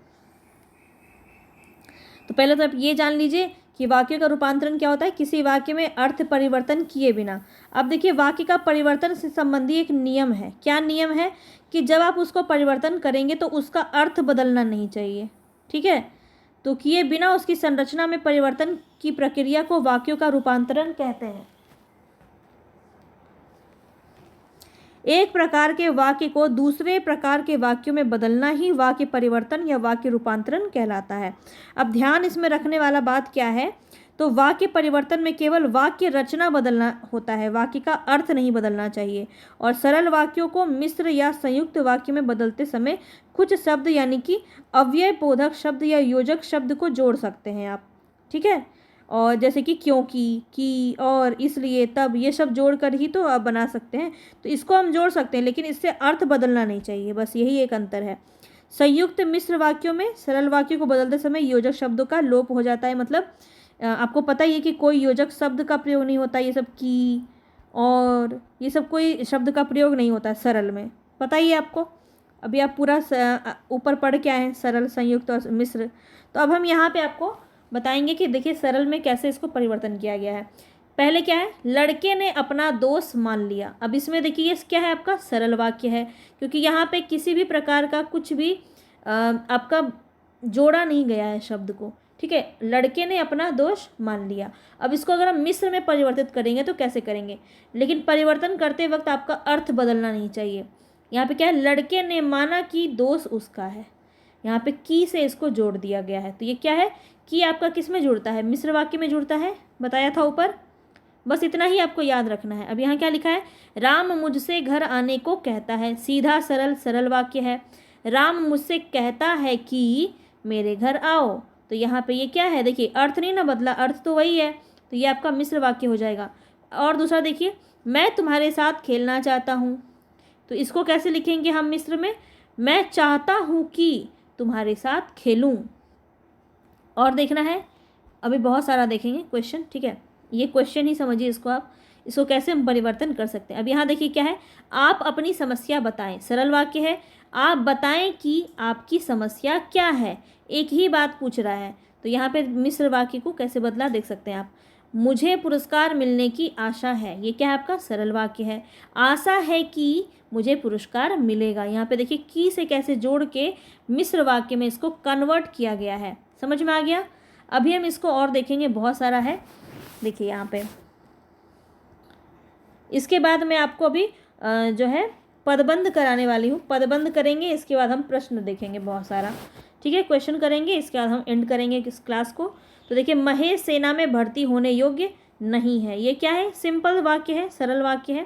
तो पहले तो आप ये जान लीजिए कि वाक्य का रूपांतरण क्या होता है, किसी वाक्य में अर्थ परिवर्तन किए बिना। अब देखिए वाक्य का परिवर्तन से संबंधी एक नियम है। क्या नियम है? कि जब आप उसको परिवर्तन करेंगे तो उसका अर्थ बदलना नहीं चाहिए, ठीक है। तो किए बिना उसकी संरचना में परिवर्तन की प्रक्रिया को वाक्यों का रूपांतरण कहते हैं। एक प्रकार के वाक्य को दूसरे प्रकार के वाक्यों में बदलना ही वाक्य परिवर्तन या वाक्य रूपांतरण कहलाता है। अब ध्यान इसमें रखने वाला बात क्या है, तो वाक्य परिवर्तन में केवल वाक्य रचना बदलना होता है, वाक्य का अर्थ नहीं बदलना चाहिए। और सरल वाक्यों को मिश्र या संयुक्त वाक्य में बदलते समय कुछ शब्द यानी कि अव्यय बोधक शब्द या योजक शब्द को जोड़ सकते हैं आप, ठीक है। और जैसे कि क्योंकि, की, और, इसलिए, तब, ये सब जोड़ कर ही तो आप बना सकते हैं। तो इसको हम जोड़ सकते हैं लेकिन इससे अर्थ बदलना नहीं चाहिए, बस यही एक अंतर है। संयुक्त मिश्र वाक्यों में सरल वाक्यों को बदलते समय योजक शब्दों का लोप हो जाता है। मतलब आपको पता ही है कि कोई योजक शब्द का प्रयोग नहीं होता, ये सब की और ये सब कोई शब्द का प्रयोग नहीं होता है सरल में, पता ही है आपको। अभी आप पूरा ऊपर पढ़ के आए हैं सरल, संयुक्त और मिश्र। तो अब हम यहाँ पे आपको बताएंगे कि देखिए सरल में कैसे इसको परिवर्तन किया गया है। पहले क्या है, लड़के ने अपना दोष मान लिया। अब इसमें देखिए ये क्या है, आपका सरल वाक्य है, क्योंकि यहाँ पे किसी भी प्रकार का कुछ भी आपका जोड़ा नहीं गया है शब्द को, ठीक है। लड़के ने अपना दोष मान लिया। अब इसको अगर हम मिश्र में परिवर्तित करेंगे तो कैसे करेंगे, लेकिन परिवर्तन करते वक्त आपका अर्थ बदलना नहीं चाहिए। यहाँ पे क्या है, लड़के ने माना कि दोष उसका है, यहाँ पे की से इसको जोड़ दिया गया है। तो ये क्या है, कि आपका किस में जुड़ता है, मिश्र वाक्य में जुड़ता है, बताया था ऊपर। बस इतना ही आपको याद रखना है। अब यहाँ क्या लिखा है, राम मुझसे घर आने को कहता है। सीधा सरल सरल वाक्य है। राम मुझसे कहता है कि मेरे घर आओ। तो यहाँ पे ये क्या है, देखिए अर्थ नहीं ना बदला, अर्थ तो वही है। तो ये आपका मिश्र वाक्य हो जाएगा। और दूसरा देखिए, मैं तुम्हारे साथ खेलना चाहता हूँ। तो इसको कैसे लिखेंगे हम मिश्र में, मैं चाहता हूँ कि तुम्हारे साथ खेलूँ। और देखना है, अभी बहुत सारा देखेंगे क्वेश्चन, ठीक है। ये क्वेश्चन ही समझिए इसको आप, इसको कैसे हम परिवर्तन कर सकते हैं। अब यहाँ देखिए क्या है, आप अपनी समस्या बताएं। सरल वाक्य है, आप बताएं कि आपकी समस्या क्या है, एक ही बात पूछ रहा है। तो यहाँ पे मिश्र वाक्य को कैसे बदला देख सकते हैं आप। मुझे पुरस्कार मिलने की आशा है, ये क्या है आपका सरल वाक्य है। आशा है कि मुझे पुरस्कार मिलेगा, यहाँ पे देखिए की से कैसे जोड़ के मिश्र वाक्य में इसको कन्वर्ट किया गया है। समझ में आ गया। अभी हम इसको और देखेंगे, बहुत सारा है। देखिए यहाँ पे इसके बाद मैं आपको अभी जो है पदबंध कराने वाली हूँ। पदबंध करेंगे, इसके बाद हम प्रश्न देखेंगे बहुत सारा, ठीक है। क्वेश्चन करेंगे, इसके बाद हम एंड करेंगे इस क्लास को। तो देखिए, महेश सेना में भर्ती होने योग्य नहीं है, ये क्या है, सिंपल वाक्य है, सरल वाक्य है।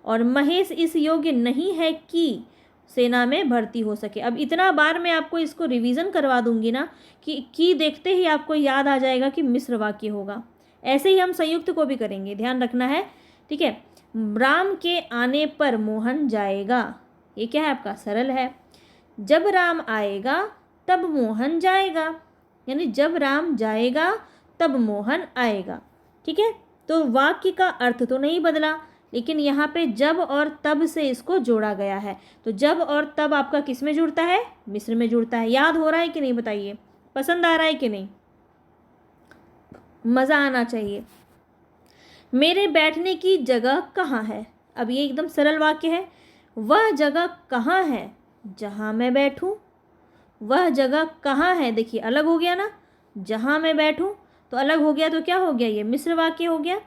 और महेश इस योग्य नहीं है कि सेना में भर्ती हो सके। अब इतना बार मैं आपको इसको रिवीजन करवा दूंगी ना कि देखते ही आपको याद आ जाएगा कि मिश्र वाक्य होगा। ऐसे ही हम संयुक्त को भी करेंगे, ध्यान रखना है, ठीक है। राम के आने पर मोहन जाएगा, ये क्या है आपका सरल है। जब राम आएगा तब मोहन जाएगा, यानी जब राम जाएगा तब मोहन आएगा, ठीक है। तो वाक्य का अर्थ तो नहीं बदला, लेकिन यहाँ पे जब और तब से इसको जोड़ा गया है। तो जब और तब आपका किस में जुड़ता है, मिश्र में जुड़ता है। याद हो रहा है कि नहीं बताइए, पसंद आ रहा है कि नहीं, मज़ा आना चाहिए। मेरे बैठने की जगह कहाँ है, अब ये एकदम सरल वाक्य है। वह जगह कहाँ है जहाँ मैं बैठूं, वह जगह कहाँ है, देखिए अलग हो गया ना, जहाँ मैं बैठूं तो अलग हो गया, तो क्या हो गया, ये मिश्र वाक्य हो गया।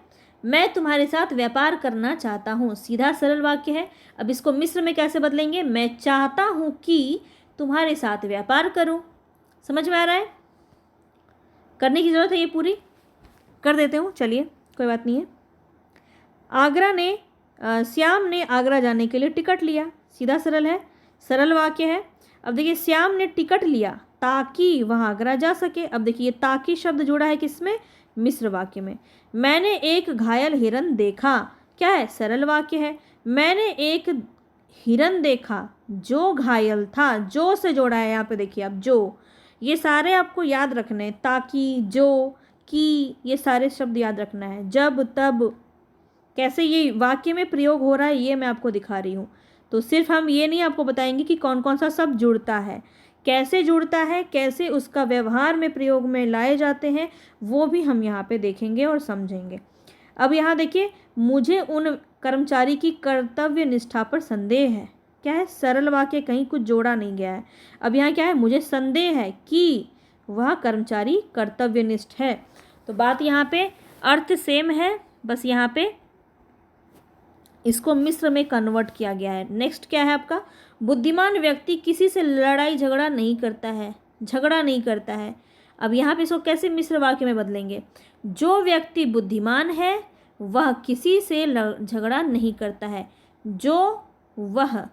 मैं तुम्हारे साथ व्यापार करना चाहता हूँ, सीधा सरल वाक्य है। अब इसको मिश्र में कैसे बदलेंगे, मैं चाहता हूँ कि तुम्हारे साथ व्यापार करूँ। समझ में आ रहा है, करने की ज़रूरत है, ये पूरी कर देते हूँ, चलिए कोई बात नहीं है। श्याम ने आगरा जाने के लिए टिकट लिया, सीधा सरल है, सरल वाक्य है। अब देखिए, श्याम ने टिकट लिया ताकि वह आगरा जा सके। अब देखिए, ये ताकि शब्द जुड़ा है किसमें, मिश्र वाक्य में। मैंने एक घायल हिरन देखा, क्या है, सरल वाक्य है। मैंने एक हिरन देखा जो घायल था, जो से जोड़ा है यहाँ पे देखिए आप, जो, ये सारे आपको याद रखने हैं, ताकि, जो, की, ये सारे शब्द याद रखना है। जब, तब, कैसे ये वाक्य में प्रयोग हो रहा है ये मैं आपको दिखा रही हूँ। तो सिर्फ हम ये नहीं आपको बताएंगे कि कौन कौन सा शब्द जुड़ता है, कैसे जुड़ता है, कैसे उसका व्यवहार में प्रयोग में लाए जाते हैं, वो भी हम यहाँ पे देखेंगे और समझेंगे। अब यहाँ देखिए, मुझे उन कर्मचारी की कर्तव्य निष्ठा पर संदेह है। क्या है? सरल वाक्य, कहीं कुछ जोड़ा नहीं गया है। अब यहाँ क्या है? मुझे संदेह है कि वह कर्मचारी कर्तव्यनिष्ठ है। तो बात यहाँ पे अर्थ सेम है, बस यहाँ पे इसको मिश्र में कन्वर्ट किया गया है। नेक्स्ट क्या है आपका? बुद्धिमान व्यक्ति किसी से लड़ाई झगड़ा नहीं करता है। अब यहाँ पे इसको कैसे मिश्र वाक्य में बदलेंगे? जो व्यक्ति बुद्धिमान है वह किसी से झगड़ा नहीं करता है। जो वह,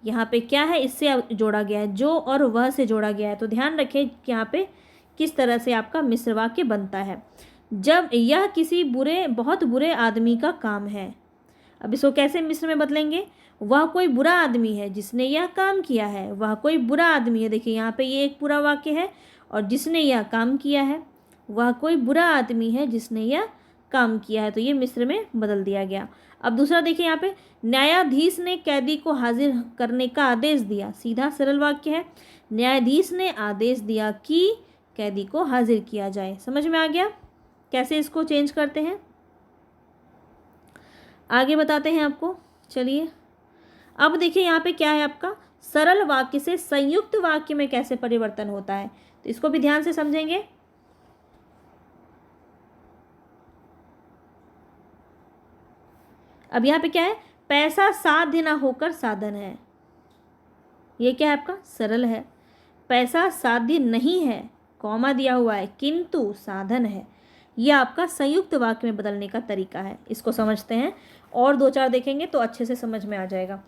यहाँ पे क्या है? इससे जोड़ा गया है, जो और वह से जोड़ा गया है। तो ध्यान रखें कि यहाँ पे किस तरह से आपका मिश्र वाक्य बनता है। जब यह किसी बहुत बुरे आदमी का काम है। अब इसको कैसे मिश्र में बदलेंगे? वह कोई बुरा आदमी है जिसने यह काम किया है। वह कोई बुरा आदमी है, देखिए यहाँ पे ये एक पूरा वाक्य है, और जिसने यह काम किया है, वह कोई बुरा आदमी है जिसने यह काम किया है। तो ये मिश्र में बदल दिया गया। अब दूसरा देखिए यहाँ पे, न्यायाधीश ने कैदी को हाजिर करने का आदेश दिया। सीधा सरल वाक्य है, न्यायाधीश ने आदेश दिया कि कैदी को हाजिर किया जाए। समझ में आ गया कैसे इसको चेंज करते हैं? आगे बताते हैं आपको। चलिए अब देखिए यहाँ पे क्या है आपका, सरल वाक्य से संयुक्त वाक्य में कैसे परिवर्तन होता है, तो इसको भी ध्यान से समझेंगे। अब यहाँ पे क्या है? पैसा साध्य ना होकर साधन है। ये क्या है आपका? सरल है। पैसा साध्य नहीं है, कॉमा दिया हुआ है, किंतु साधन है। यह आपका संयुक्त वाक्य में बदलने का तरीका है। इसको समझते हैं और दो चार देखेंगे तो अच्छे से समझ में आ जाएगा।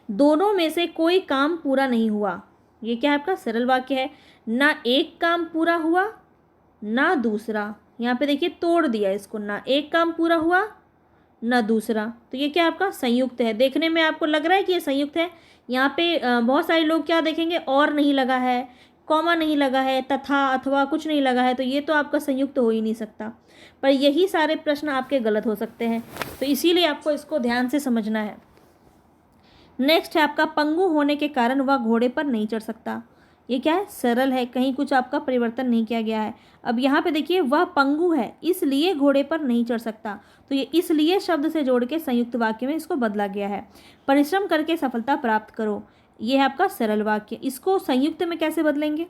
दोनों में से कोई काम पूरा नहीं हुआ। ये क्या है आपका? सरल वाक्य है। ना एक काम पूरा हुआ ना दूसरा। यहाँ पे देखिए तोड़ दिया इसको, ना एक काम पूरा हुआ ना दूसरा। तो ये क्या आपका? संयुक्त है। देखने में आपको लग रहा है कि ये संयुक्त है। यहाँ पे बहुत सारे लोग क्या देखेंगे, और नहीं लगा है, कॉमा नहीं लगा है, तथा अथवा कुछ नहीं लगा है, तो ये तो आपका संयुक्त हो ही नहीं सकता। पर यही सारे प्रश्न आपके गलत हो सकते हैं, तो इसीलिए आपको इसको ध्यान से समझना है। नेक्स्ट है आपका, पंगु होने के कारण वह घोड़े पर नहीं चढ़ सकता। ये क्या है? सरल है, कहीं कुछ आपका परिवर्तन नहीं किया गया है। अब यहाँ पे देखिए, वह पंगु है इसलिए घोड़े पर नहीं चढ़ सकता। तो ये इसलिए शब्द से जोड़ के संयुक्त वाक्य में इसको बदला गया है। परिश्रम करके सफलता प्राप्त करो, ये है आपका सरल वाक्य। इसको संयुक्त में कैसे बदलेंगे?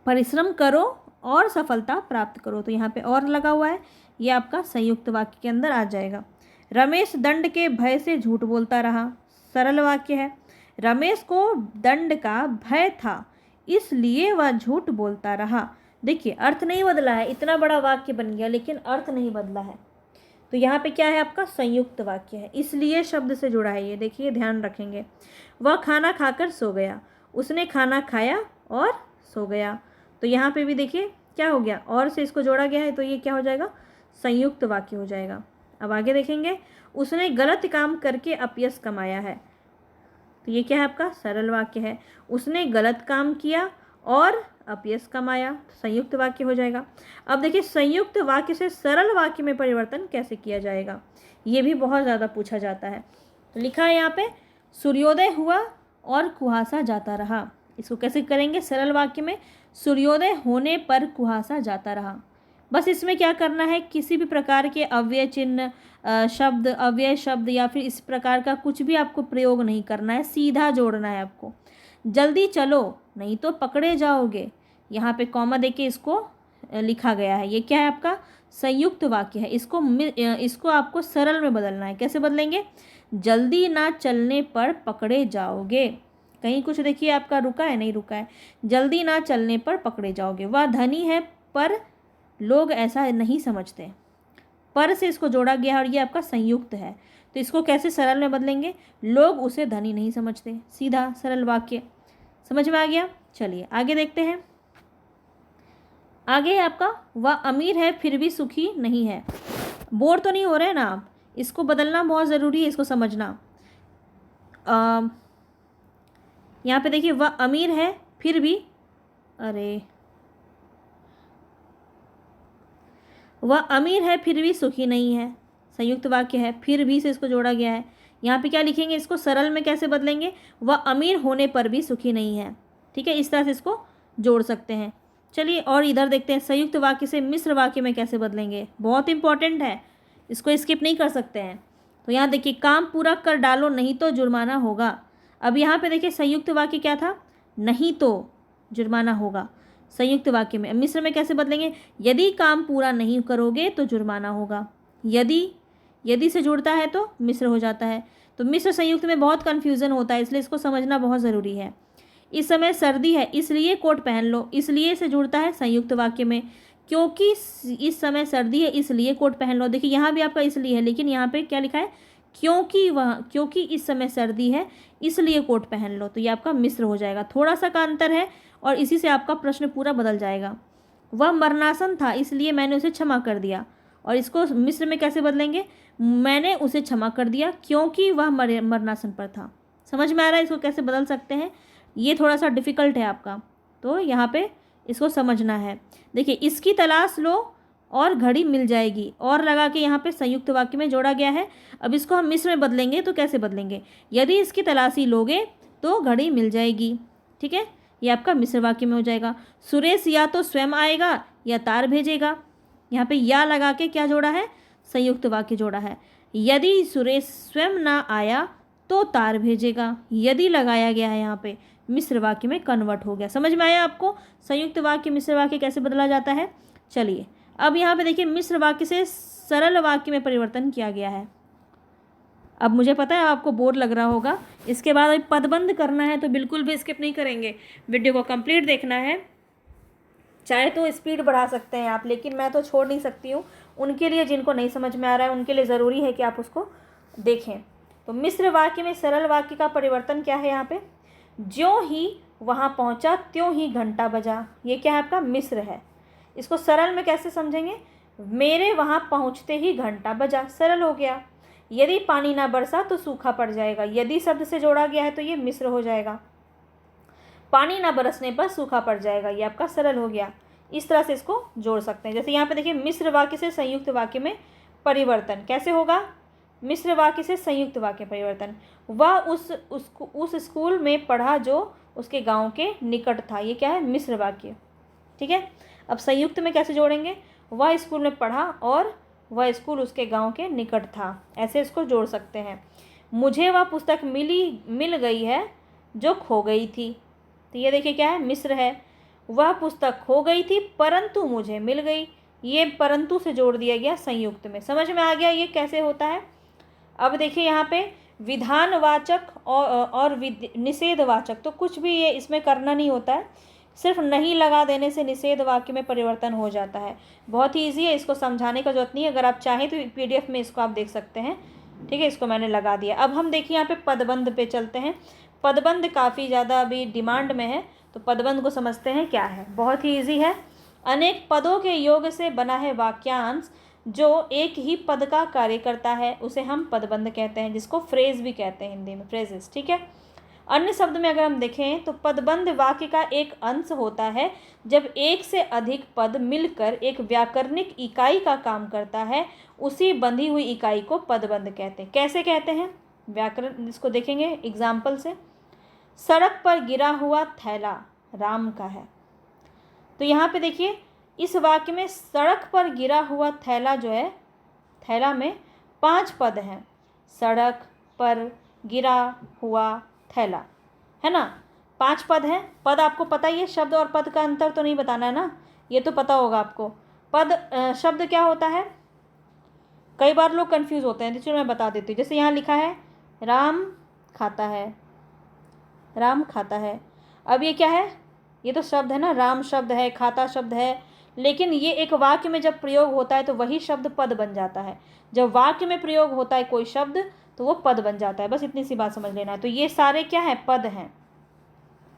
परिश्रम करो और सफलता प्राप्त करो, तो यहाँ पे और लगा हुआ है, ये आपका संयुक्त वाक्य के अंदर आ जाएगा। रमेश दंड के भय से झूठ बोलता रहा। सरल वाक्य है। रमेश को दंड का भय था इसलिए वह झूठ बोलता रहा। देखिए अर्थ नहीं बदला है, इतना बड़ा वाक्य बन गया लेकिन अर्थ नहीं बदला है। तो यहाँ पे क्या है आपका? संयुक्त वाक्य है, इसलिए शब्द से जुड़ा है। ये देखिए ध्यान रखेंगे। वह खाना खाकर सो गया। उसने खाना खाया और सो गया। तो यहाँ पे भी देखिए क्या हो गया, और से इसको जोड़ा गया है, तो ये क्या हो जाएगा? संयुक्त वाक्य हो जाएगा। अब आगे देखेंगे, उसने गलत काम करके अपयश कमाया है। तो ये क्या है आपका? सरल वाक्य है। उसने गलत काम किया और अपयश कमाया, संयुक्त वाक्य हो जाएगा। अब देखिए संयुक्त वाक्य से सरल वाक्य में परिवर्तन कैसे किया जाएगा, ये भी बहुत ज़्यादा पूछा जाता है। तो लिखा है यहाँ पे, सूर्योदय हुआ और कुहासा जाता रहा। इसको कैसे करेंगे सरल वाक्य में? सूर्योदय होने पर कुहासा जाता रहा। बस इसमें क्या करना है, किसी भी प्रकार के अव्यय चिन्ह शब्द, अव्यय शब्द या फिर इस प्रकार का कुछ भी आपको प्रयोग नहीं करना है, सीधा जोड़ना है आपको। जल्दी चलो नहीं तो पकड़े जाओगे, यहाँ पे कॉमा देके इसको लिखा गया है। ये क्या है आपका? संयुक्त वाक्य है। इसको आपको सरल में बदलना है। कैसे बदलेंगे? जल्दी ना चलने पर पकड़े जाओगे। कहीं कुछ देखिए आपका रुका है, नहीं रुका है। जल्दी ना चलने पर पकड़े जाओगे। वह धनी है पर लोग ऐसा नहीं समझते। पर से इसको जोड़ा गया है और ये आपका संयुक्त है। तो इसको कैसे सरल में बदलेंगे? लोग उसे धनी नहीं समझते। सीधा सरल वाक्य। समझ में आ गया? चलिए आगे देखते हैं। आगे है आपका, वह अमीर है फिर भी सुखी नहीं है। बोर तो नहीं हो रहे ना आप? इसको बदलना बहुत ज़रूरी है, इसको समझना। यहाँ पे देखिए, वह अमीर है फिर भी, वह अमीर है फिर भी सुखी नहीं है। संयुक्त वाक्य है, फिर भी से इसको जोड़ा गया है। यहाँ पे क्या लिखेंगे? इसको सरल में कैसे बदलेंगे? वह अमीर होने पर भी सुखी नहीं है। ठीक है, इस तरह से इसको जोड़ सकते हैं। चलिए और इधर देखते हैं, संयुक्त वाक्य से मिश्र वाक्य में कैसे बदलेंगे, बहुत इंपॉर्टेंट है, इसको स्किप नहीं कर सकते हैं। तो यहाँ देखिए, काम पूरा कर डालो नहीं तो जुर्माना होगा। अब यहाँ पे देखिए संयुक्त वाक्य क्या था, नहीं तो जुर्माना होगा। संयुक्त वाक्य में मिश्र में कैसे बदलेंगे, यदि काम पूरा नहीं करोगे तो जुर्माना होगा। यदि से जुड़ता है तो मिश्र हो जाता है। तो मिश्र संयुक्त में बहुत कन्फ्यूज़न होता है, इसलिए इसको समझना बहुत ज़रूरी है। इस समय सर्दी है इसलिए कोट पहन लो, इसलिए से जुड़ता है संयुक्त वाक्य में। क्योंकि इस समय सर्दी है इसलिए कोट पहन लो। देखिए यहाँ भी आपका इसलिए है, लेकिन यहाँ पे क्या लिखा है, क्योंकि इस समय सर्दी है इसलिए कोट पहन लो। तो ये आपका मिश्र हो जाएगा, थोड़ा सा का अंतर है और इसी से आपका प्रश्न पूरा बदल जाएगा। वह मरणासन था इसलिए मैंने उसे क्षमा कर दिया, और इसको मिश्र में कैसे बदलेंगे, मैंने उसे क्षमा कर दिया क्योंकि वह मरणासन पर था। समझ में आ रहा है इसको कैसे बदल सकते हैं, ये थोड़ा सा डिफ़िकल्ट है आपका, तो यहाँ पे इसको समझना है। देखिए, इसकी तलाश लो और घड़ी मिल जाएगी, और लगा के यहाँ पे संयुक्त वाक्य में जोड़ा गया है। अब इसको हम मिश्र में बदलेंगे तो कैसे बदलेंगे, यदि इसकी तलाशी लोगे तो घड़ी मिल जाएगी। ठीक है, ये आपका मिश्र वाक्य में हो जाएगा। सुरेश या तो स्वयं आएगा या तार भेजेगा। यहाँ पे या लगा के क्या जोड़ा है, संयुक्त वाक्य जोड़ा है। यदि सुरेश स्वयं ना आया तो तार भेजेगा, यदि लगाया गया है यहाँ पे, मिश्र वाक्य में कन्वर्ट हो गया। समझ में आया आपको संयुक्त वाक्य मिश्र वाक्य कैसे बदला जाता है। चलिए अब यहाँ पे देखिए, मिश्र वाक्य से सरल वाक्य में परिवर्तन किया गया है। अब मुझे पता है आपको बोर लग रहा होगा, इसके बाद अभी पदबंध करना है, तो बिल्कुल भी स्किप नहीं करेंगे, वीडियो को कंप्लीट देखना है। चाहे तो स्पीड बढ़ा सकते हैं आप, लेकिन मैं तो छोड़ नहीं सकती हूँ। उनके लिए जिनको नहीं समझ में आ रहा है उनके लिए ज़रूरी है कि आप उसको देखें। तो मिश्र वाक्य में सरल वाक्य का परिवर्तन क्या है, यहाँ पे ज्यों ही वहाँ पहुँचा त्यों ही घंटा बजा, ये क्या है आपका मिश्र है। इसको सरल में कैसे समझेंगे, मेरे वहाँ पहुँचते ही घंटा बजा, सरल हो गया। यदि पानी ना बरसा तो सूखा पड़ जाएगा, यदि शब्द से जोड़ा गया है तो ये मिश्र हो जाएगा। पानी ना बरसने पर सूखा पड़ जाएगा, ये आपका सरल हो गया। इस तरह से इसको जोड़ सकते हैं। जैसे यहाँ पे देखिए, मिश्र वाक्य से संयुक्त वाक्य में परिवर्तन कैसे होगा, मिश्र वाक्य से संयुक्त वाक्य परिवर्तन, वह उस स्कूल में पढ़ा जो उसके गांव के निकट था, ये क्या है मिश्र वाक्य। ठीक है, अब संयुक्त में कैसे जोड़ेंगे, वह स्कूल में पढ़ा और वह स्कूल उसके गांव के निकट था, ऐसे इसको जोड़ सकते हैं। मुझे वह पुस्तक मिल गई है जो खो गई थी, तो ये देखिए क्या है मिश्र है। वह पुस्तक खो गई थी परंतु मुझे मिल गई, ये परंतु से जोड़ दिया गया संयुक्त में। समझ में आ गया ये कैसे होता है। अब देखिए यहाँ पे विधानवाचक और निषेधवाचक, तो कुछ भी ये इसमें करना नहीं होता है, सिर्फ नहीं लगा देने से निषेध वाक्य में परिवर्तन हो जाता है। बहुत ही ईजी है, इसको समझाने का जरूरत नहीं है। अगर आप चाहें तो PDF में इसको आप देख सकते हैं। ठीक है, इसको मैंने लगा दिया। अब हम देखिए यहाँ पे पदबंध पे चलते हैं। पदबंध काफ़ी ज़्यादा अभी डिमांड में है, तो पदबंध को समझते हैं क्या है। बहुत ही ईजी है। अनेक पदों के योग से बना है वाक्यांश जो एक ही पद का कार्य करता है, उसे हम पदबंध कहते हैं, जिसको फ्रेज भी कहते हैं हिंदी में, फ्रेजेस। ठीक है, अन्य शब्द में अगर हम देखें तो पदबंध वाक्य का एक अंश होता है जब एक से अधिक पद मिलकर एक व्याकरणिक इकाई का काम करता है, उसी बंधी हुई इकाई को पदबंध कहते हैं। कैसे कहते हैं, व्याकरण इसको देखेंगे एग्जाम्पल से। सड़क पर गिरा हुआ थैला राम का है, तो यहाँ पे देखिए इस वाक्य में सड़क पर गिरा हुआ थैला जो है, थैला में 5 पद हैं। सड़क पर गिरा हुआ थैला है ना, 5 पद हैं। पद आपको पता ही है, शब्द और पद का अंतर तो नहीं बताना है ना, ये तो पता होगा आपको। पद शब्द क्या होता है, कई बार लोग कंफ्यूज होते हैं, तो मैं बता देती हूँ। जैसे यहाँ लिखा है राम खाता है, राम खाता है। अब ये क्या है, ये तो शब्द है ना, राम शब्द है, खाता शब्द है, लेकिन ये एक वाक्य में जब प्रयोग होता है तो वही शब्द पद बन जाता है। जब वाक्य में प्रयोग होता है कोई शब्द तो वो पद बन जाता है, बस इतनी सी बात समझ लेना है। तो ये सारे क्या है, पद हैं,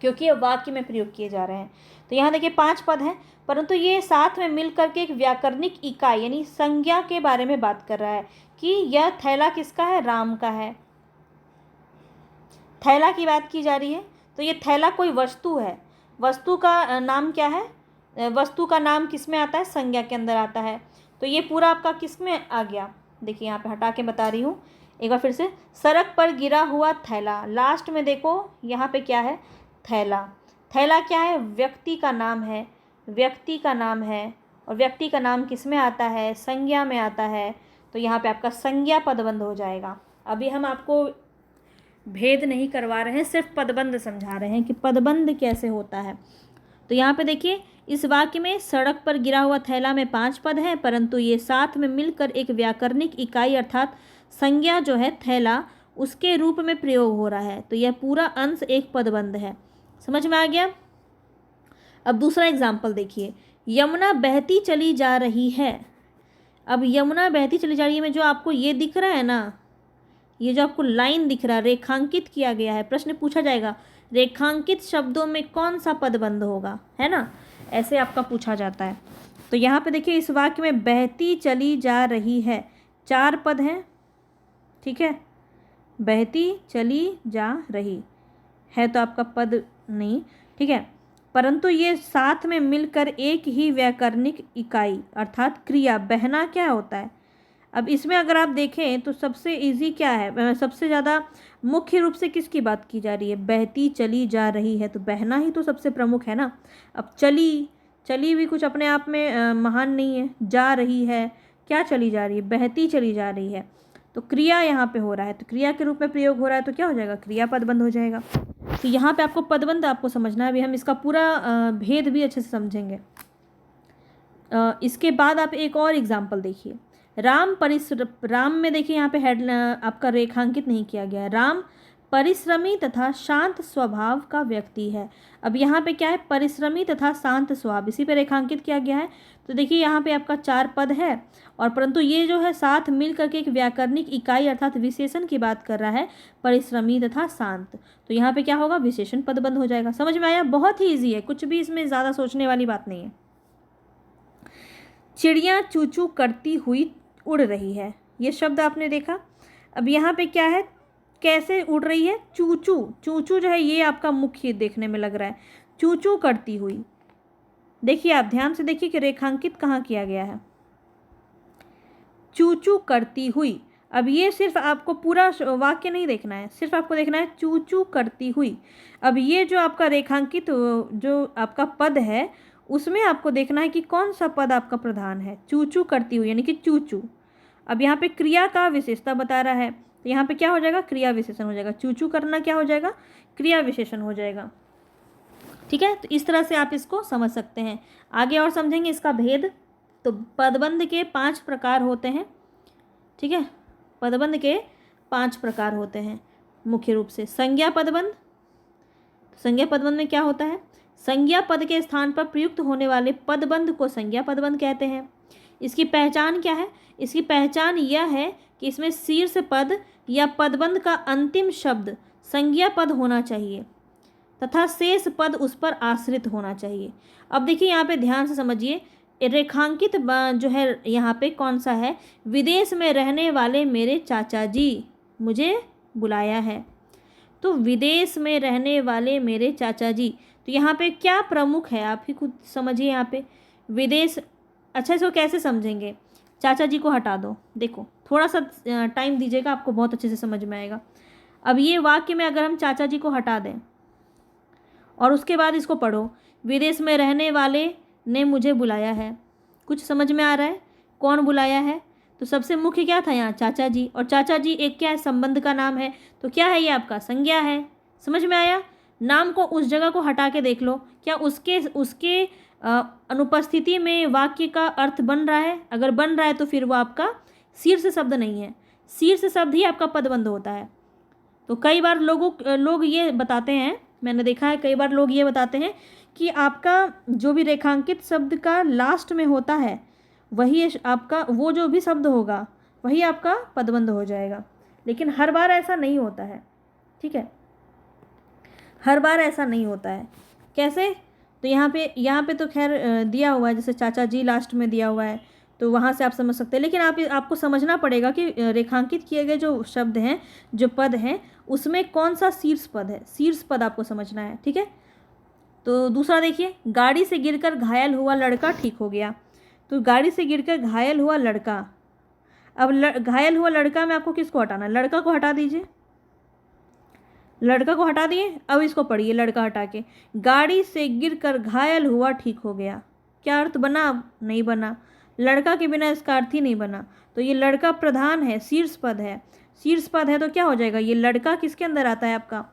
क्योंकि ये वाक्य में प्रयोग किए जा रहे हैं। तो यहाँ देखिए 5 पद हैं, परंतु ये साथ में मिल करके एक व्याकरणिक इकाई यानी संज्ञा के बारे में बात कर रहा है कि यह थैला किसका है, राम का है। थैला की बात की जा रही है, तो ये थैला कोई वस्तु है। वस्तु का नाम क्या है, वस्तु का नाम किस में आता है, संज्ञा के अंदर आता है। तो ये पूरा आपका किस में आ गया, देखिए यहाँ पे हटा के बता रही हूँ एक बार फिर से। सड़क पर गिरा हुआ थैला, लास्ट में देखो यहाँ पे क्या है, थैला। थैला क्या है? व्यक्ति का नाम है, व्यक्ति का नाम है। और व्यक्ति का नाम किस में आता है? संज्ञा में आता है। तो यहाँ पे आपका संज्ञा पदबंध हो जाएगा। अभी हम आपको भेद नहीं करवा रहे हैं, सिर्फ पदबंध समझा रहे हैं कि पदबंध कैसे होता है। तो यहाँ पे देखिए, इस वाक्य में सड़क पर गिरा हुआ थैला में 5 पद हैं, परंतु ये साथ में मिलकर एक व्याकरणिक इकाई अर्थात संज्ञा जो है थैला, उसके रूप में प्रयोग हो रहा है। तो यह पूरा अंश एक पदबंध है। समझ में आ गया? अब दूसरा एग्जाम्पल देखिए, यमुना बहती चली जा रही है। अब यमुना बहती चली जा रही है में जो आपको ये दिख रहा है ना, ये जो आपको लाइन दिख रहा है, रेखांकित किया गया है, प्रश्न पूछा जाएगा रेखांकित शब्दों में कौन सा पदबंध होगा, है ना, ऐसे आपका पूछा जाता है। तो यहाँ पे देखिए, इस वाक्य में बहती चली जा रही है, 4 पद हैं, ठीक है, बहती चली जा रही है तो आपका पद नहीं, ठीक है, परंतु ये साथ में मिलकर एक ही व्याकरणिक इकाई अर्थात क्रिया, बहना क्या होता है। अब इसमें अगर आप देखें तो सबसे इजी क्या है, सबसे ज़्यादा मुख्य रूप से किसकी बात की जा रही है? बहती चली जा रही है, तो बहना ही तो सबसे प्रमुख है ना। अब चली, चली भी कुछ अपने आप में महान नहीं है। जा रही है, क्या चली जा रही है? बहती चली जा रही है। तो क्रिया यहाँ पे हो रहा है, तो क्रिया के रूप में प्रयोग हो रहा है, तो क्या हो जाएगा? क्रिया पदबंध हो जाएगा। तो यहाँ पे आपको पदबंध आपको समझना है। अभी हम इसका पूरा भेद भी अच्छे से समझेंगे। इसके बाद आप एक और एग्जाम्पल देखिए, राम में देखिए यहाँ पे हेड आपका रेखांकित नहीं किया गया है। राम परिश्रमी तथा शांत स्वभाव का व्यक्ति है। अब यहाँ पे क्या है? परिश्रमी तथा शांत स्वभाव, इसी पे रेखांकित किया गया है। तो देखिए यहाँ पे आपका 4 पद है, और परंतु ये जो है साथ मिल करके एक व्याकरणिक इकाई अर्थात विशेषण की बात कर रहा है, परिश्रमी तथा शांत। तो यहाँ पे क्या होगा? विशेषण पदबंध हो जाएगा। समझ में आया? बहुत ही ईजी है, कुछ भी इसमें ज़्यादा सोचने वाली बात नहीं है। चिड़िया चू चू करती हुई उड़ रही है, ये शब्द आपने देखा। अब यहाँ पे क्या है? कैसे उड़ रही है? चूचू, चूचू जो है ये आपका मुख्य देखने में लग रहा है, चूचू करती हुई। देखिए आप ध्यान से देखिए कि रेखांकित कहाँ किया गया है, चूचू करती हुई। अब ये सिर्फ आपको पूरा वाक्य नहीं देखना है, सिर्फ आपको देखना है चूचू करती हुई। अब ये जो आपका रेखांकित जो आपका पद है, उसमें आपको देखना है कि कौन सा पद आपका प्रधान है। चूचू करती हुई यानी कि चूचू। अब यहाँ पे क्रिया का विशेषता बता रहा है, तो यहाँ पे क्या हो जाएगा? क्रिया विशेषण हो जाएगा। चूचू करना क्या हो जाएगा? क्रिया विशेषण हो जाएगा। ठीक है, तो इस तरह से आप इसको समझ सकते हैं। आगे और समझेंगे इसका भेद। तो पदबंध के 5 प्रकार होते हैं। ठीक है, पदबंध के 5 प्रकार होते हैं मुख्य रूप से। संज्ञा पदबंध, संज्ञा पदबंध में क्या होता है? संज्ञा पद के स्थान पर प्रयुक्त होने वाले पदबंध को संज्ञा पदबंध कहते हैं। इसकी पहचान क्या है? इसकी पहचान यह है कि इसमें शीर्ष पद या पदबंध का अंतिम शब्द संज्ञा पद होना चाहिए तथा शेष पद उस पर आश्रित होना चाहिए। अब देखिए यहाँ पे ध्यान से समझिए, रेखांकित जो है यहाँ पे कौन सा है? विदेश में रहने वाले मेरे चाचा जी मुझे बुलाया है। तो विदेश में रहने वाले मेरे चाचा जी, तो यहाँ पे क्या प्रमुख है आप ही खुद समझिए। यहाँ पे विदेश, अच्छा इसको कैसे समझेंगे? चाचा जी को हटा दो, देखो थोड़ा सा टाइम दीजिएगा, आपको बहुत अच्छे से समझ में आएगा। अब ये वाक्य में अगर हम चाचा जी को हटा दें और उसके बाद इसको पढ़ो, विदेश में रहने वाले ने मुझे बुलाया है, कुछ समझ में आ रहा है? कौन बुलाया है? तो सबसे मुख्य क्या था यहाँ? चाचा जी। और चाचा जी एक क्या है? संबंध का नाम है, तो क्या है ये आपका? संज्ञा है। समझ में आया? नाम को उस जगह को हटा के देख लो, क्या उसके अनुपस्थिति में वाक्य का अर्थ बन रहा है? अगर बन रहा है तो फिर वो आपका शीर्ष शब्द नहीं है, शीर्ष शब्द ही आपका पदबंध होता है। तो कई बार लोग ये बताते हैं, मैंने देखा है कई बार लोग ये बताते हैं कि आपका जो भी रेखांकित शब्द का लास्ट में होता है वही आपका, वो जो भी शब्द होगा वही आपका पदबंध हो जाएगा, लेकिन हर बार ऐसा नहीं होता है। ठीक है, हर बार ऐसा नहीं होता है। कैसे? तो यहाँ पे तो खैर दिया हुआ है, जैसे चाचा जी लास्ट में दिया हुआ है, तो वहाँ से आप समझ सकते हैं। लेकिन आपको समझना पड़ेगा कि रेखांकित किए गए जो शब्द हैं, जो पद हैं, उसमें कौन सा शीर्ष पद है, शीर्ष पद आपको समझना है। ठीक है, तो दूसरा देखिए, गाड़ी से गिरकर घायल हुआ लड़का ठीक हो गया। तो गाड़ी से गिरकर घायल हुआ लड़का, अब घायल हुआ लड़का में आपको किसको हटाना? लड़का को हटा दीजिए। लड़का को हटा दिए, अब इसको पढ़िए लड़का हटा के। गाड़ी से गिरकर घायल हुआ, ठीक हो गया। क्या अर्थ बना? नहीं बना। लड़का के बिना इसका अर्थ ही नहीं बना। तो ये लड़का प्रधान है, शीर्ष पद है। शीर्ष पद है तो क्या हो जाएगा? ये लड़का किसके अंदर आता है? आपका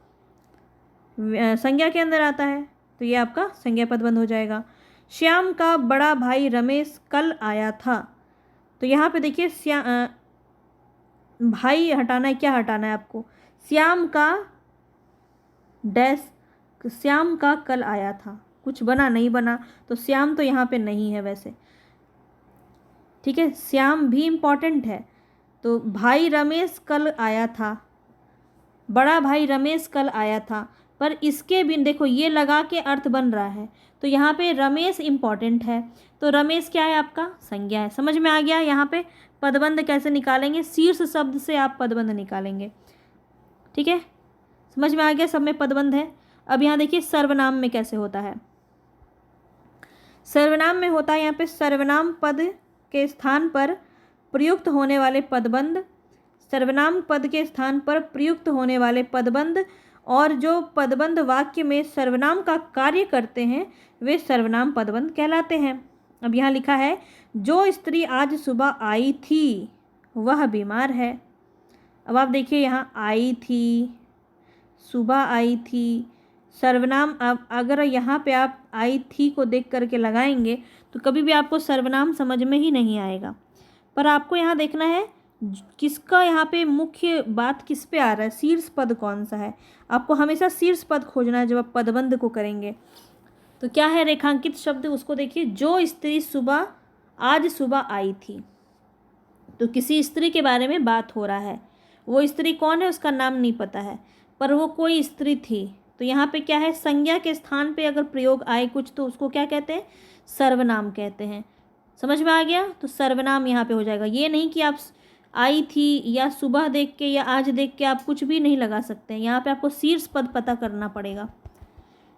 संज्ञा के अंदर आता है, तो ये आपका संज्ञा पद बंद हो जाएगा। श्याम का बड़ा भाई रमेश कल आया था। तो यहाँ पे देखिए भाई हटाना है, क्या हटाना है आपको? श्याम का डैश, श्याम का कल आया था, कुछ बना? नहीं बना। तो श्याम तो यहाँ पे नहीं है वैसे, ठीक है। श्याम भी इम्पॉर्टेंट है। तो भाई रमेश कल आया था, बड़ा भाई रमेश कल आया था, पर इसके बिन देखो ये लगा के अर्थ बन रहा है। तो यहाँ पे रमेश इम्पॉर्टेंट है, तो रमेश क्या है? आपका संज्ञा है। समझ में आ गया? यहाँ पे पदबंध कैसे निकालेंगे? शीर्ष शब्द से आप पदबंध निकालेंगे, ठीक है। समझ में आ गया? सब में पदबंध है। अब यहाँ देखिए सर्वनाम में कैसे होता है। सर्वनाम में होता है यहाँ पे सर्वनाम पद के स्थान पर प्रयुक्त होने वाले पदबंध, सर्वनाम पद के स्थान पर प्रयुक्त होने वाले पदबंध, और जो पदबंध वाक्य में सर्वनाम का कार्य करते हैं वे सर्वनाम पदबंध कहलाते हैं। अब यहाँ लिखा है जो स्त्री आज सुबह आई थी वह बीमार है। अब आप देखिए यहाँ आई थी, सुबह आई थी, सर्वनाम। अब अगर यहाँ पे आप आई थी को देख करके लगाएंगे तो कभी भी आपको सर्वनाम समझ में ही नहीं आएगा। पर आपको यहाँ देखना है किसका यहाँ पे मुख्य बात किस पे आ रहा है, शीर्ष पद कौन सा है। आपको हमेशा शीर्ष पद खोजना है जब आप पदबंध को करेंगे। तो क्या है रेखांकित शब्द, उसको देखिए। जो स्त्री आज सुबह आई थी, तो किसी स्त्री के बारे में बात हो रहा है। वो स्त्री कौन है उसका नाम नहीं पता है, पर वो कोई स्त्री थी। तो यहाँ पे क्या है, संज्ञा के स्थान पे अगर प्रयोग आए कुछ तो उसको क्या कहते हैं? सर्वनाम कहते हैं। समझ में आ गया? तो सर्वनाम यहाँ पे हो जाएगा। ये नहीं कि आप आई थी या सुबह देख के या आज देख के आप कुछ भी नहीं लगा सकते हैं। यहाँ पे आपको शीर्ष पद पता करना पड़ेगा।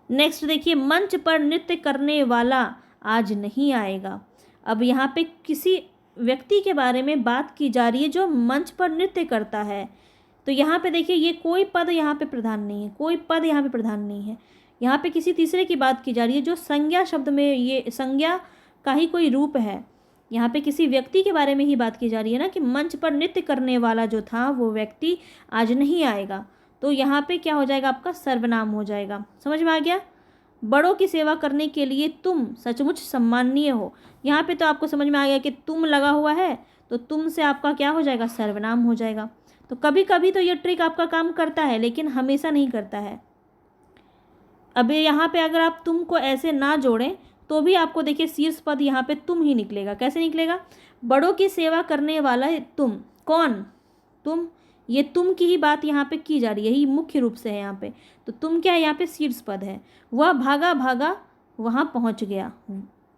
नेक्स्ट देखिए, मंच पर नृत्य करने वाला आज नहीं आएगा। अब यहाँ पे किसी व्यक्ति के बारे में बात की जा रही है जो मंच पर नृत्य करता है। तो यहाँ पे देखिए ये कोई पद यहाँ पे प्रधान नहीं है, कोई पद यहाँ पे प्रधान नहीं है। यहाँ पे किसी तीसरे की बात की जा रही है जो संज्ञा शब्द में, ये संज्ञा का ही कोई रूप है। यहाँ पे किसी व्यक्ति के बारे में ही बात की जा रही है ना, कि मंच पर नृत्य करने वाला जो था वो व्यक्ति आज नहीं आएगा। तो यहाँ पे क्या हो जाएगा? आपका सर्वनाम हो जाएगा। समझ में आ गया? बड़ों की सेवा करने के लिए तुम सचमुच सम्माननीय हो। यहाँ पे तो आपको समझ में आ गया कि तुम लगा हुआ है, तो तुम से आपका क्या हो जाएगा? सर्वनाम हो जाएगा। तो कभी कभी तो ये ट्रिक आपका काम करता है, लेकिन हमेशा नहीं करता है। अब यहाँ पे अगर आप तुम को ऐसे ना जोड़ें तो भी आपको देखिए शीर्ष पद यहाँ पे तुम ही निकलेगा। कैसे निकलेगा? बड़ों की सेवा करने वाला है तुम। कौन? तुम। ये तुम की ही बात यहाँ पे की जा रही है, यही मुख्य रूप से है यहाँ पे। तो तुम क्या है? यहाँ पे शीर्ष पद है। वह भागा भागा वहाँ पहुँच गया।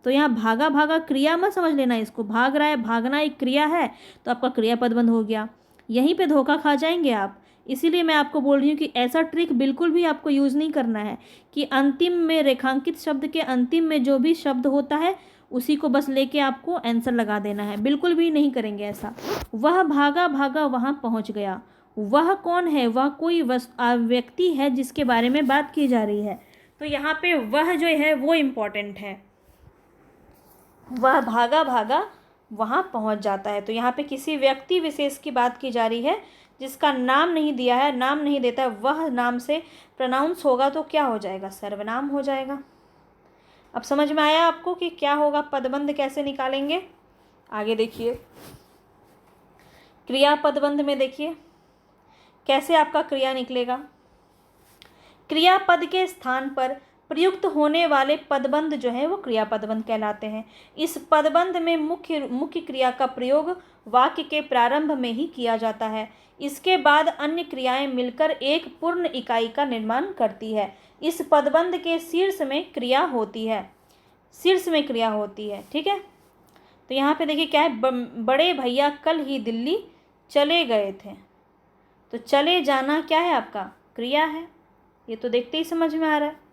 तो यहाँ भागा भागा क्रिया मत समझ लेना इसको। भाग रहा है, भागना एक क्रिया है, तो आपका क्रिया पद बंद हो गया। यहीं पे धोखा खा जाएंगे आप। इसीलिए मैं आपको बोल रही हूँ कि ऐसा ट्रिक बिल्कुल भी आपको यूज़ नहीं करना है कि अंतिम में रेखांकित शब्द के अंतिम में जो भी शब्द होता है उसी को बस लेके आपको आंसर लगा देना है। बिल्कुल भी नहीं करेंगे ऐसा। वह भागा भागा वहाँ पहुँच गया। वह कौन है? वह कोई व्यक्ति है जिसके बारे में बात की जा रही है। तो यहाँ पे वह जो है वो इम्पॉर्टेंट है। वह भागा भागा वहाँ पहुँच जाता है। तो यहाँ पे किसी व्यक्ति विशेष की बात की जा रही है जिसका नाम नहीं दिया है, नाम नहीं देता है, वह नाम से प्रोनाउंस होगा तो क्या हो जाएगा? सर्वनाम हो जाएगा। अब समझ में आया आपको कि क्या होगा, पदबंध कैसे निकालेंगे? आगे देखिए, क्रिया पदबंध में देखिए कैसे आपका क्रिया निकलेगा। क्रियापद के स्थान पर प्रयुक्त होने वाले पदबंध जो है वो क्रिया पदबंध कहलाते हैं। इस पदबंध में मुख्य क्रिया का प्रयोग वाक्य के प्रारंभ में ही किया जाता है। इसके बाद अन्य क्रियाएं मिलकर एक पूर्ण इकाई का निर्माण करती है। इस पदबंध के शीर्ष में क्रिया होती है, शीर्ष में क्रिया होती है, ठीक है। तो यहाँ पे देखिए क्या है, बड़े भैया कल ही दिल्ली चले गए थे। तो चले जाना क्या है? आपका क्रिया है। ये तो देखते ही समझ में आ रहा है।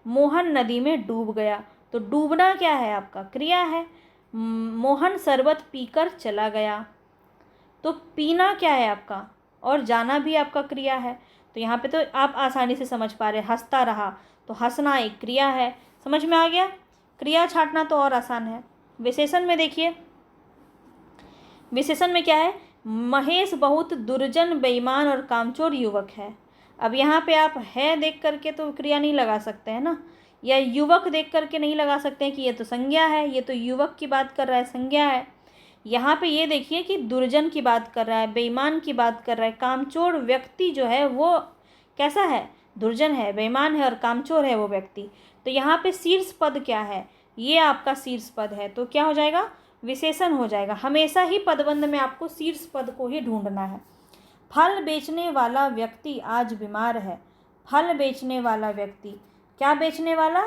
मोहन नदी में डूब गया, तो डूबना क्या है? आपका क्रिया है। मोहन शरबत पीकर चला गया, तो पीना क्या है आपका? और जाना भी आपका क्रिया है। तो यहाँ पे तो आप आसानी से समझ पा रहे, हंसता रहा, तो हंसना एक क्रिया है, समझ में आ गया। क्रिया छांटना तो और आसान है। विशेषण में देखिए, विशेषण में क्या है, महेश बहुत दुर्जन, बेईमान और कामचोर युवक है। अब यहाँ पे आप है देख करके तो क्रिया नहीं लगा सकते हैं ना, या युवक देख करके नहीं लगा सकते हैं कि ये तो संज्ञा है, ये तो युवक की बात कर रहा है, संज्ञा है। यहाँ पे ये देखिए कि दुर्जन की बात कर रहा है, बेईमान की बात कर रहा है, कामचोर व्यक्ति जो है वो कैसा है, दुर्जन है, बेईमान है और कामचोर है वो व्यक्ति। तो यहाँ पे शीर्ष पद क्या है, ये आपका शीर्ष पद है, तो क्या हो जाएगा, विशेषण हो जाएगा। हमेशा ही पदबंध में आपको शीर्ष पद को ही ढूंढना है। फल बेचने वाला व्यक्ति आज बीमार है। फल बेचने वाला व्यक्ति, क्या बेचने वाला,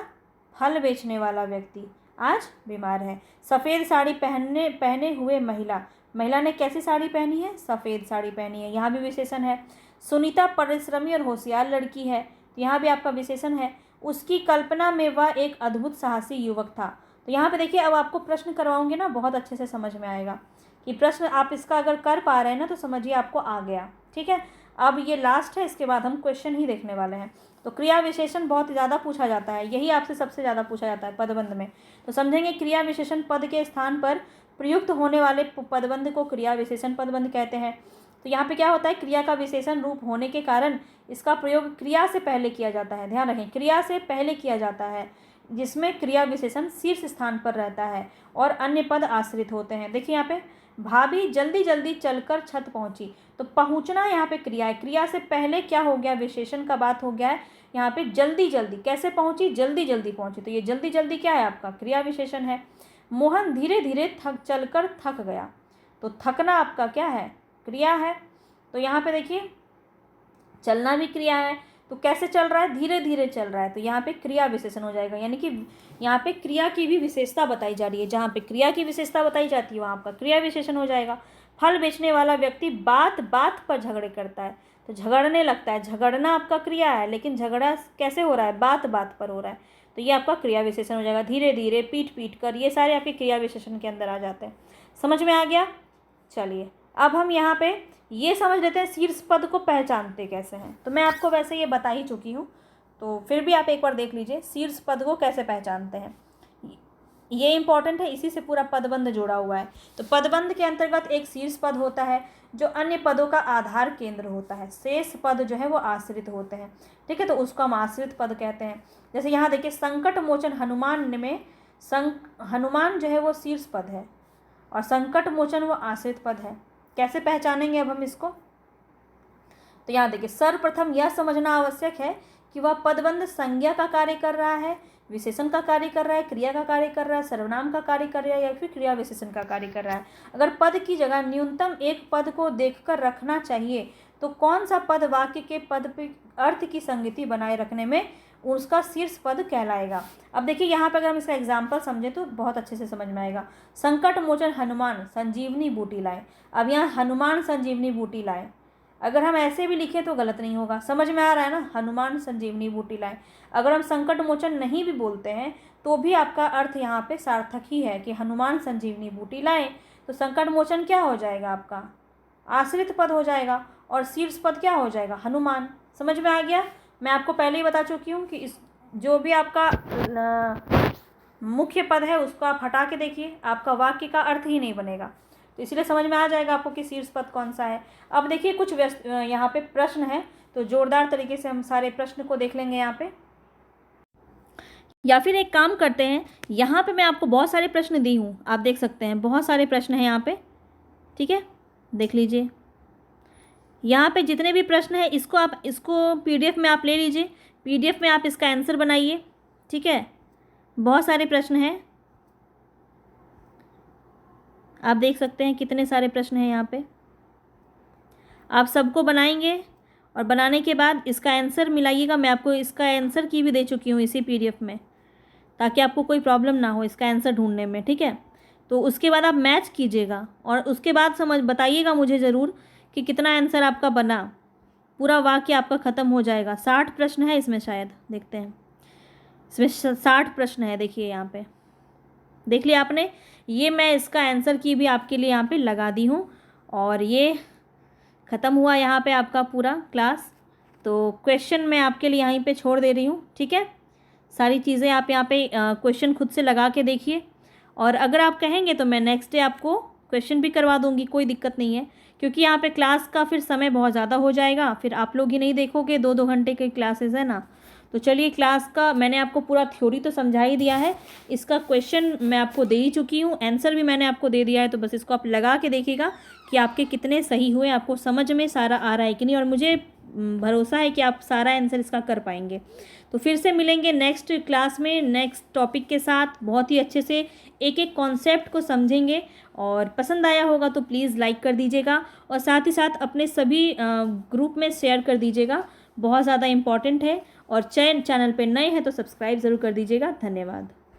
फल बेचने वाला व्यक्ति आज बीमार है। सफ़ेद साड़ी पहने हुए महिला, महिला ने कैसी साड़ी पहनी है, सफ़ेद साड़ी पहनी है, यहाँ भी विशेषण है। सुनीता परिश्रमी और होशियार लड़की है, तो यहाँ भी आपका विशेषण है। उसकी कल्पना में वह एक अद्भुत साहसी युवक था। तो यहाँ पे देखिए, अब आपको प्रश्न करवाऊंगी ना, बहुत अच्छे से समझ में आएगा कि प्रश्न आप इसका अगर कर पा रहे हैं ना तो समझिए आपको आ गया। ठीक है, अब ये लास्ट है, इसके बाद हम क्वेश्चन ही देखने वाले हैं। तो क्रिया विशेषण बहुत ज़्यादा पूछा जाता है, यही आपसे सबसे ज़्यादा पूछा जाता है पदबंध में। तो समझेंगे क्रिया विशेषण पद के स्थान पर प्रयुक्त होने वाले पदबंध को क्रिया विशेषण पदबंध कहते हैं। तो यहाँ पे क्या होता है, क्रिया का विशेषण रूप होने के कारण इसका प्रयोग क्रिया से पहले किया जाता है। ध्यान रखें, क्रिया से पहले किया जाता है, जिसमें क्रिया विशेषण शीर्ष स्थान पर रहता है और अन्य पद आश्रित होते हैं। देखिए यहाँ पे, भाभी जल्दी जल्दी चलकर छत पहुंची, तो पहुंचना यहाँ पे क्रिया है, क्रिया से पहले क्या हो गया, विशेषण का बात हो गया है। यहाँ पे जल्दी जल्दी, कैसे पहुंची, जल्दी जल्दी पहुंची, तो ये जल्दी जल्दी क्या है, आपका क्रिया विशेषण है। मोहन धीरे धीरे चलकर थक गया, तो थकना आपका क्या है, क्रिया है। तो यहाँ पे देखिए, चलना भी क्रिया है, तो कैसे चल रहा है, धीरे धीरे चल रहा है, तो यहाँ पे क्रिया विशेषण हो जाएगा। यानी कि यहाँ पे क्रिया की भी विशेषता बताई जा रही है, जहाँ पे क्रिया की विशेषता बताई जाती है वहाँ आपका क्रिया विशेषण हो जाएगा। फल बेचने वाला व्यक्ति बात बात पर झगड़े करता है, तो झगड़ने लगता है, झगड़ना आपका क्रिया है, लेकिन झगड़ा कैसे हो रहा है, बात बात पर हो रहा है, तो ये आपका क्रिया विशेषण हो जाएगा। धीरे धीरे, पीट पीट कर, ये सारे आपके क्रिया विशेषण के अंदर आ जाते हैं। समझ में आ गया। चलिए अब हम यहाँ पे ये समझ लेते हैं शीर्ष पद को पहचानते कैसे हैं। तो मैं आपको वैसे ये बता ही चुकी हूँ, तो फिर भी आप एक बार देख लीजिए शीर्ष पद को कैसे पहचानते हैं। ये इंपॉर्टेंट है, इसी से पूरा पदबंध जुड़ा हुआ है। तो पदबंध के अंतर्गत एक शीर्ष पद होता है जो अन्य पदों का आधार केंद्र होता है, शेष पद जो है वो आश्रित होते हैं। ठीक है, तो उसको हम आश्रित पद कहते हैं। जैसे यहाँ देखिए, संकट मोचन हनुमान में हनुमान जो है वो शीर्ष पद है और संकट मोचन वो आश्रित पद है। कैसे पहचानेंगे अब हम इसको, तो यहाँ देखिए, सर्वप्रथम यह समझना आवश्यक है कि वह पदबंध संज्ञा का कार्य कर रहा है, विशेषण का कार्य कर रहा है, क्रिया का कार्य कर रहा है, सर्वनाम का कार्य कर रहा है, या फिर क्रिया विशेषण का कार्य कर रहा है। अगर पद की जगह न्यूनतम एक पद को देखकर रखना चाहिए तो कौन सा पद वाक्य के पद पे अर्थ की संगति बनाए रखने में उसका शीर्ष पद कहलाएगा। अब देखिए यहाँ पर अगर हम इसका एग्जाम्पल समझें तो बहुत अच्छे से समझ में आएगा। संकट मोचन हनुमान संजीवनी बूटी लाए, अब यहाँ हनुमान संजीवनी बूटी लाए, अगर हम ऐसे भी लिखें तो गलत नहीं होगा। समझ में आ रहा है ना, हनुमान संजीवनी बूटी लाए। अगर हम संकट मोचन नहीं भी बोलते हैं तो भी आपका अर्थ यहाँ पे सार्थक ही है कि हनुमान संजीवनी बूटी लाए, तो संकट मोचन क्या हो जाएगा, आपका आश्रित पद हो जाएगा और शीर्ष पद क्या हो जाएगा, हनुमान। समझ में आ गया। मैं आपको पहले ही बता चुकी हूँ कि इस जो भी आपका मुख्य पद है उसको आप हटा के देखिए, आपका वाक्य का अर्थ ही नहीं बनेगा, तो इसलिए समझ में आ जाएगा आपको कि शीर्ष पद कौन सा है। अब देखिए कुछ यहाँ पे प्रश्न है, तो जोरदार तरीके से हम सारे प्रश्न को देख लेंगे यहाँ पे, या फिर एक काम करते हैं, यहाँ पे मैं आपको बहुत सारे प्रश्न दी हूँ, आप देख सकते हैं बहुत सारे प्रश्न हैं यहाँ पे। ठीक है, देख लीजिए यहाँ पे जितने भी प्रश्न हैं इसको PDF में आप ले लीजिए, PDF में आप इसका आंसर बनाइए। ठीक है, बहुत सारे प्रश्न हैं, आप देख सकते हैं कितने सारे प्रश्न हैं यहाँ पे। आप सबको बनाएंगे और बनाने के बाद इसका आंसर मिलाइएगा। मैं आपको इसका आंसर की भी दे चुकी हूँ इसी PDF में, ताकि आपको कोई प्रॉब्लम ना हो इसका आंसर ढूंढने में। ठीक है, तो उसके बाद आप मैच कीजिएगा और उसके बाद बताइएगा मुझे ज़रूर कि कितना आंसर आपका बना। पूरा वाक्य आपका ख़त्म हो जाएगा। 60 प्रश्न है इसमें, शायद देखते हैं, इसमें 60 प्रश्न है। देखिए यहाँ पे देख लिया आपने, ये मैं इसका आंसर की भी आपके लिए यहाँ पे लगा दी हूँ और ये ख़त्म हुआ यहाँ पे आपका पूरा क्लास। तो क्वेश्चन मैं आपके लिए यहीं पे छोड़ दे रही हूँ, ठीक है। सारी चीज़ें आप यहाँ पे क्वेश्चन खुद से लगा के देखिए, और अगर आप कहेंगे तो मैं नेक्स्ट डे आपको क्वेश्चन भी करवा दूँगी, कोई दिक्कत नहीं है। क्योंकि यहाँ पे क्लास का फिर समय बहुत ज़्यादा हो जाएगा, फिर आप लोग ही नहीं देखोगे, 2-2 घंटे की क्लासेस है ना। तो चलिए, क्लास का मैंने आपको पूरा थ्योरी तो समझा ही दिया है, इसका क्वेश्चन मैं आपको दे ही चुकी हूँ, आंसर भी मैंने आपको दे दिया है। तो बस इसको आप लगा के देखिएगा कि आपके कितने सही हुए, आपको समझ में सारा आ रहा है कि नहीं, और मुझे भरोसा है कि आप सारा आंसर इसका कर पाएंगे। तो फिर से मिलेंगे नेक्स्ट क्लास में नेक्स्ट टॉपिक के साथ, बहुत ही अच्छे से एक एक कॉन्सेप्ट को समझेंगे। और पसंद आया होगा तो प्लीज़ लाइक कर दीजिएगा, और साथ ही साथ अपने सभी ग्रुप में शेयर कर दीजिएगा, बहुत ज़्यादा इम्पॉर्टेंट है। और चैनल पे नए हैं तो सब्सक्राइब ज़रूर कर दीजिएगा। धन्यवाद।